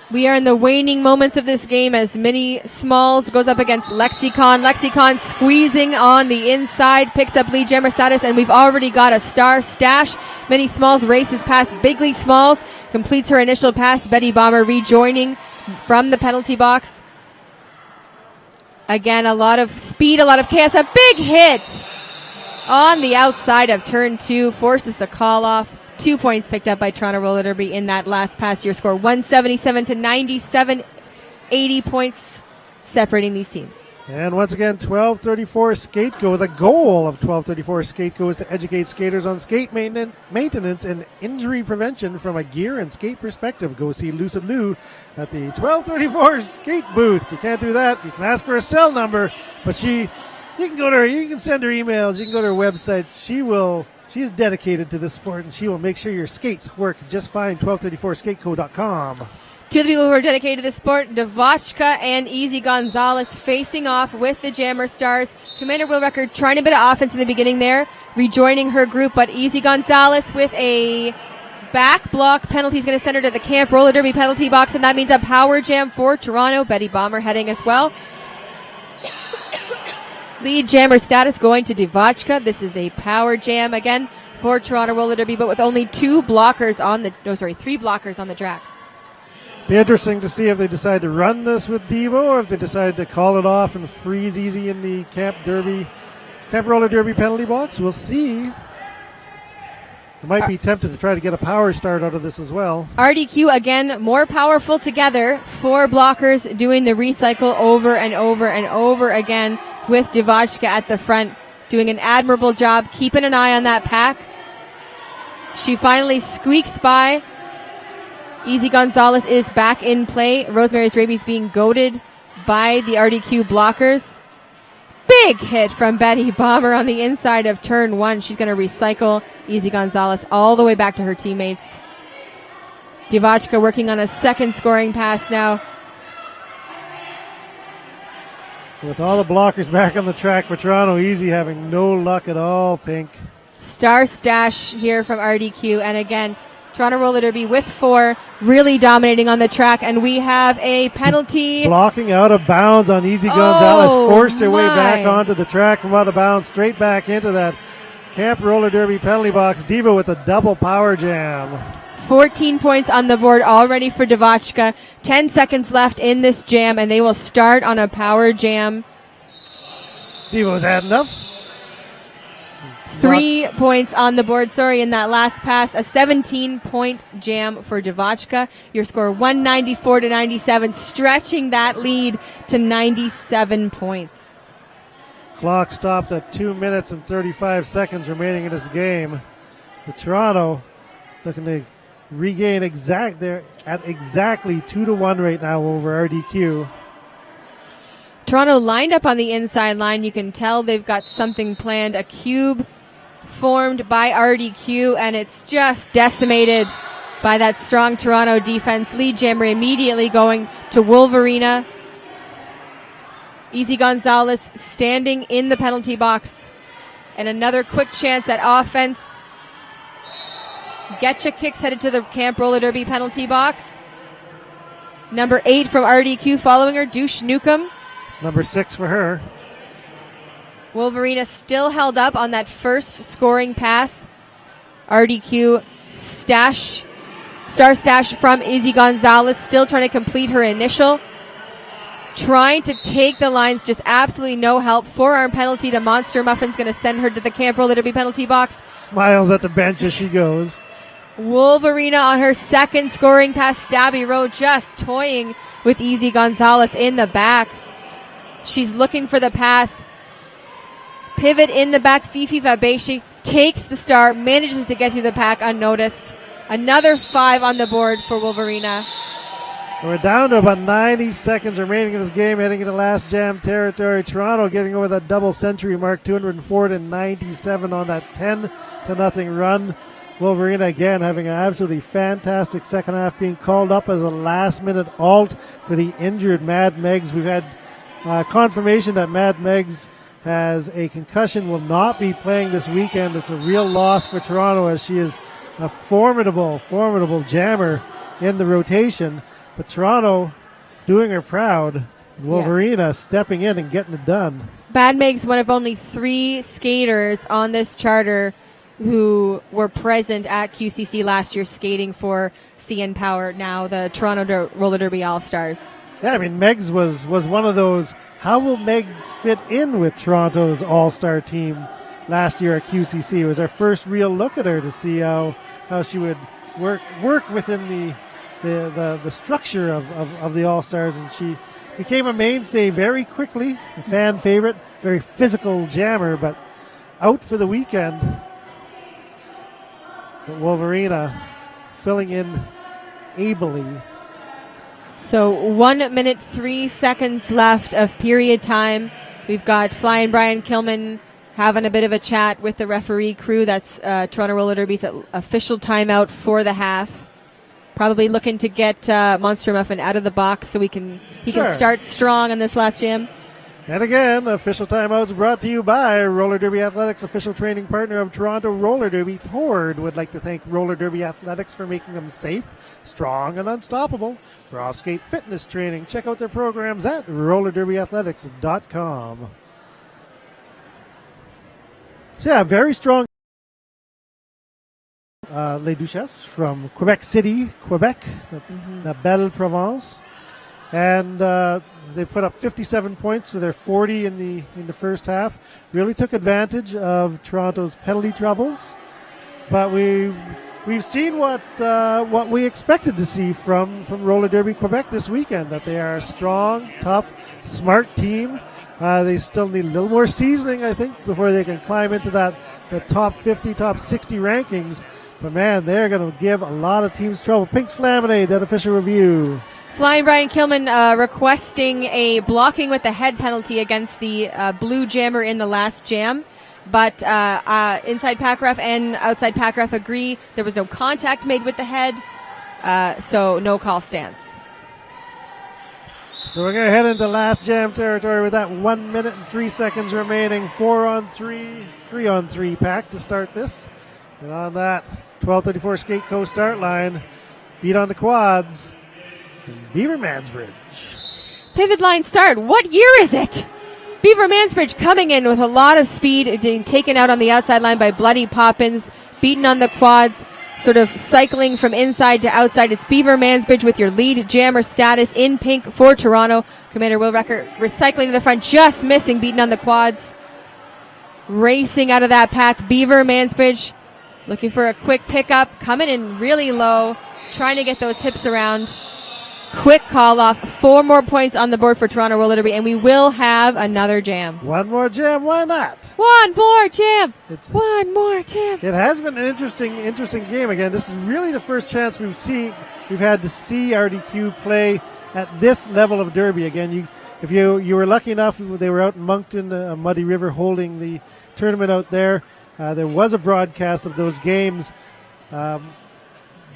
We are in the waning moments of this game as Minnie Smalls goes up against Lexicon. Lexicon squeezing on the inside, picks up lead jammer status, and we've already got a star stash. Minnie Smalls races past Bigley Smalls, completes her initial pass. Betty Bomber rejoining from the penalty box. Again, a lot of speed, a lot of chaos. A big hit on the outside of turn 2 forces the call off. 2 points picked up by Toronto Roller Derby in that last pass. Your score 177 to 97, 80 points separating these teams. And once again, 1234 Skateco. The goal of 1234 Skateco is to educate skaters on skate maintenance and injury prevention from a gear and skate perspective. Go see Lucid Lou at the 1234 Skate booth. You can't do that. You can ask for a cell number, but you can go to her. You can send her emails. You can go to her website. She's dedicated to this sport, and she will make sure your skates work just fine. 1234skateco.com. Two of the people who are dedicated to this sport, Devachka and Easy Gonzalez, facing off with the Jammer Stars. Commander Will Wrecker trying a bit of offense in the beginning there, rejoining her group, but Easy Gonzalez with a back block penalty is going to send her to the Camp Roller Derby penalty box, and that means a power jam for Toronto. Betty Bomber heading as well. Lead jammer status going to Devachka. This is a power jam again for Toronto Roller Derby, but with only three blockers on the track. Be interesting to see if they decide to run this with Devo or if they decide to call it off and freeze Easy in the Camp Roller Derby penalty box. We'll see. They might be tempted to try to get a power start out of this as well. RDQ again more powerful together. 4 blockers doing the recycle over and over and over again, with Devachka at the front doing an admirable job keeping an eye on that pack. She finally squeaks by. Easy Gonzalez is back in play. Rosemary's Rabies being goaded by the RDQ blockers. Big hit from Betty Bomber on the inside of turn 1. She's going to recycle Easy Gonzalez all the way back to her teammates. Devachka working on a second scoring pass now. With all the blockers back on the track for Toronto, Easy having no luck at all, Pink. Star stash here from RDQ. And again, Toronto Roller Derby with 4, really dominating on the track. And we have a penalty. Blocking out of bounds on Easy Gonzalez. Forced her way back onto the track from out of bounds, straight back into that Camp Roller Derby penalty box. Diva with a double power jam. 14 points on the board already for Devachka. 10 seconds left in this jam, and they will start on a power jam. Devo's had enough. 3 points on the board, in that last pass. A 17-point jam for Devachka. Your score 194 to 97, stretching that lead to 97 points. Clock stopped at 2 minutes and 35 seconds remaining in this game. For Toronto, looking to regain they're at exactly 2-1 right now over RDQ. Toronto lined up on the inside line. You can tell they've got something planned. A cube formed by RDQ, and it's just decimated by that strong Toronto defense. Lead jammer immediately going to Wolverina. Easy Gonzalez standing in the penalty box. And another quick chance at offense. Getcha kicks headed to the Camp Roller Derby penalty box. Number 8 from RDQ following her, Douche Newcomb. It's number 6 for her. Wolverina still held up on that first scoring pass. RDQ star stash from Izzy Gonzalez, still trying to complete her initial. Trying to take the lines, just absolutely no help. Forearm penalty to Monster Muffin's going to send her to the Camp Roller Derby penalty box. Smiles at the bench as she goes. Wolverina on her second scoring pass. Stabby Rowe just toying with Izzy Gonzalez in the back. She's looking for the pass. Pivot in the back. Fifi Fabeshi takes the star, manages to get through the pack unnoticed. Another 5 on the board for Wolverina. We're down to about 90 seconds remaining in this game, heading into last jam territory. Toronto getting over that double century mark, 204 to 97 on that 10-0 run. Wolverina again having an absolutely fantastic second half, being called up as a last-minute alt for the injured Mad Megs. We've had confirmation that Mad Megs has a concussion, will not be playing this weekend. It's a real loss for Toronto as she is a formidable jammer in the rotation. But Toronto doing her proud. Wolverina stepping in and getting it done. Mad Megs, one of only 3 skaters on this charter who were present at QCC last year skating for CN Power, now the Toronto Roller Derby All-Stars. Yeah, I mean, Megs was one of those, how will Megs fit in with Toronto's All-Star team last year at QCC? It was our first real look at her to see how she would work within the structure of the All-Stars, and she became a mainstay very quickly, a fan favorite, very physical jammer, but out for the weekend. But Wolverina filling in ably. So 1 minute, 3 seconds left of period time. We've got Flying Brian Kilman having a bit of a chat with the referee crew. That's Toronto Roller Derby's official timeout for the half. Probably looking to get Monster Muffin out of the box so he can start strong on this last jam. And again, official timeouts brought to you by Roller Derby Athletics, official training partner of Toronto Roller Derby. TORD would like to thank Roller Derby Athletics for making them safe, strong, and unstoppable. For off-skate fitness training, check out their programs at rollerderbyathletics.com. So yeah, very strong. Les Duchesses from Quebec City, Quebec, La Belle Provence. And they put up 57 points to their 40 in the first half. Really took advantage of Toronto's penalty troubles. But we've seen what we expected to see from Roller Derby Quebec this weekend, that they are a strong, tough, smart team. They still need a little more seasoning, I think, before they can climb into the top 50, top 60 rankings. But man, they're going to give a lot of teams trouble. Pink Slaminade, that official review. Flying Brian Kilman requesting a blocking with the head penalty against the blue jammer in the last jam. But inside pack ref and outside pack ref agree there was no contact made with the head, so no call stands. So we're going to head into last jam territory with that 1 minute and 3 seconds remaining. 4-on-3, 3-on-3 pack to start this. And on that 12:34 skate coast start line, beat on the quads. Beaver Mansbridge. Pivot line start. What year is it? Beaver Mansbridge coming in with a lot of speed, being taken out on the outside line by Bloody Poppins, beaten on the quads, sort of cycling from inside to outside. It's Beaver Mansbridge with your lead jammer status in pink for Toronto. Commander Will Recker recycling to the front, just missing, beaten on the quads. Racing out of that pack, Beaver Mansbridge looking for a quick pickup, coming in really low, trying to get those hips around. Quick call off. 4 more points on the board for Toronto Roller Derby, and we will have another jam. One more jam, why not? One more jam. One more jam. It has been an interesting game. Again, this is really the first chance we've had to see RDQ play at this level of derby. Again, if you were lucky enough, they were out in Moncton, Muddy River, holding the tournament out there. There was a broadcast of those games.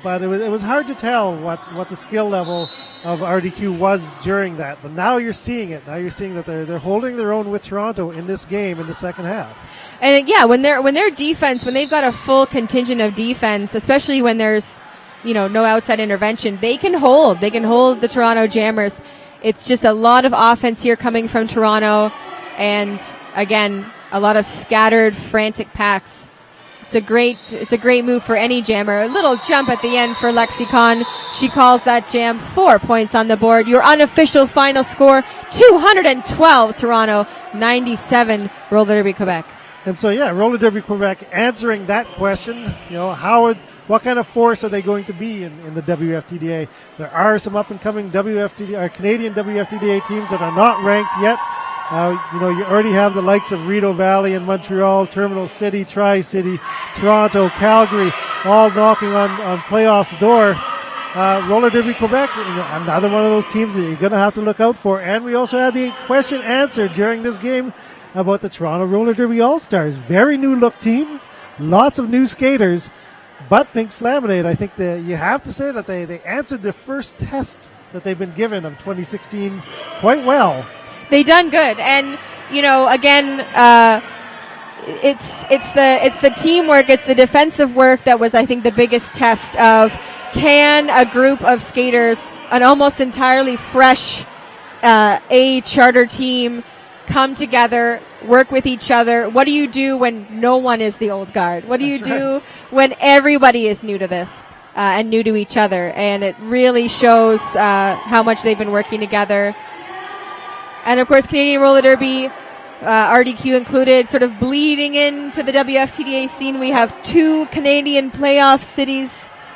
but it was hard to tell what the skill level of RDQ was during that. But now you're seeing it. Now you're seeing that they're holding their own with Toronto in this game in the second half. And yeah, when their defense, when they've got a full contingent of defense, especially when there's no outside intervention, they can hold the Toronto Jammers. It's just a lot of offense here coming from Toronto, and again, a lot of scattered, frantic packs. It's a great move for any jammer. A little jump at the end for Lexicon. She calls that jam. 4 points on the board. Your unofficial final score: 212 Toronto, 97 Roller Derby Quebec. And so, yeah, Roller Derby Quebec answering that question. What kind of force are they going to be in the WFTDA? There are some up-and-coming Canadian WFTDA teams that are not ranked yet. You already have the likes of Rideau Valley and Montreal, Terminal City, Tri-City, Toronto, Calgary, all knocking on playoffs door. Roller Derby Quebec, another one of those teams that you're going to have to look out for. And we also had the question answered during this game about the Toronto Roller Derby All-Stars. Very new look team, lots of new skaters, but Pink Slaminate, I think that you have to say that they answered the first test that they've been given of 2016 quite well. They done good, and again, it's the teamwork, it's the defensive work that was, I think, the biggest test of can a group of skaters, an almost entirely fresh A charter team, come together, work with each other. What do you do when no one is the old guard? What do you do when everybody is new to this and new to each other? And it really shows how much they've been working together. And, of course, Canadian Roller Derby, RDQ included, sort of bleeding into the WFTDA scene. We have 2 Canadian playoff cities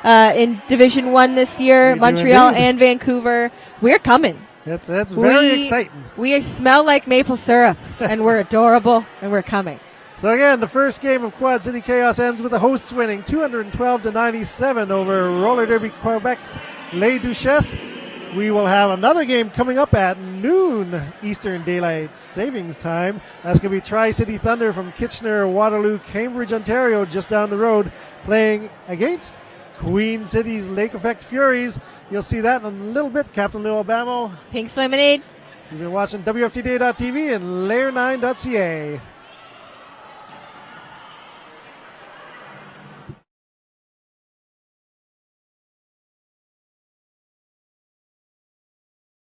in Division 1 this year, Montreal and Vancouver. We're coming. That's very exciting. We smell like maple syrup, and we're adorable, and we're coming. So, again, the first game of Quad City Chaos ends with the hosts winning 212-97 over Roller Derby Quebec's Les Duchesses. We will have another game coming up at noon Eastern Daylight Savings Time. That's going to be Tri-City Thunder from Kitchener, Waterloo, Cambridge, Ontario, just down the road, playing against Queen City's Lake Effect Furies. You'll see that in a little bit. Captain Lou Obama. Pink Slaminate. You've been watching WFTDA.tv and Layer9.ca.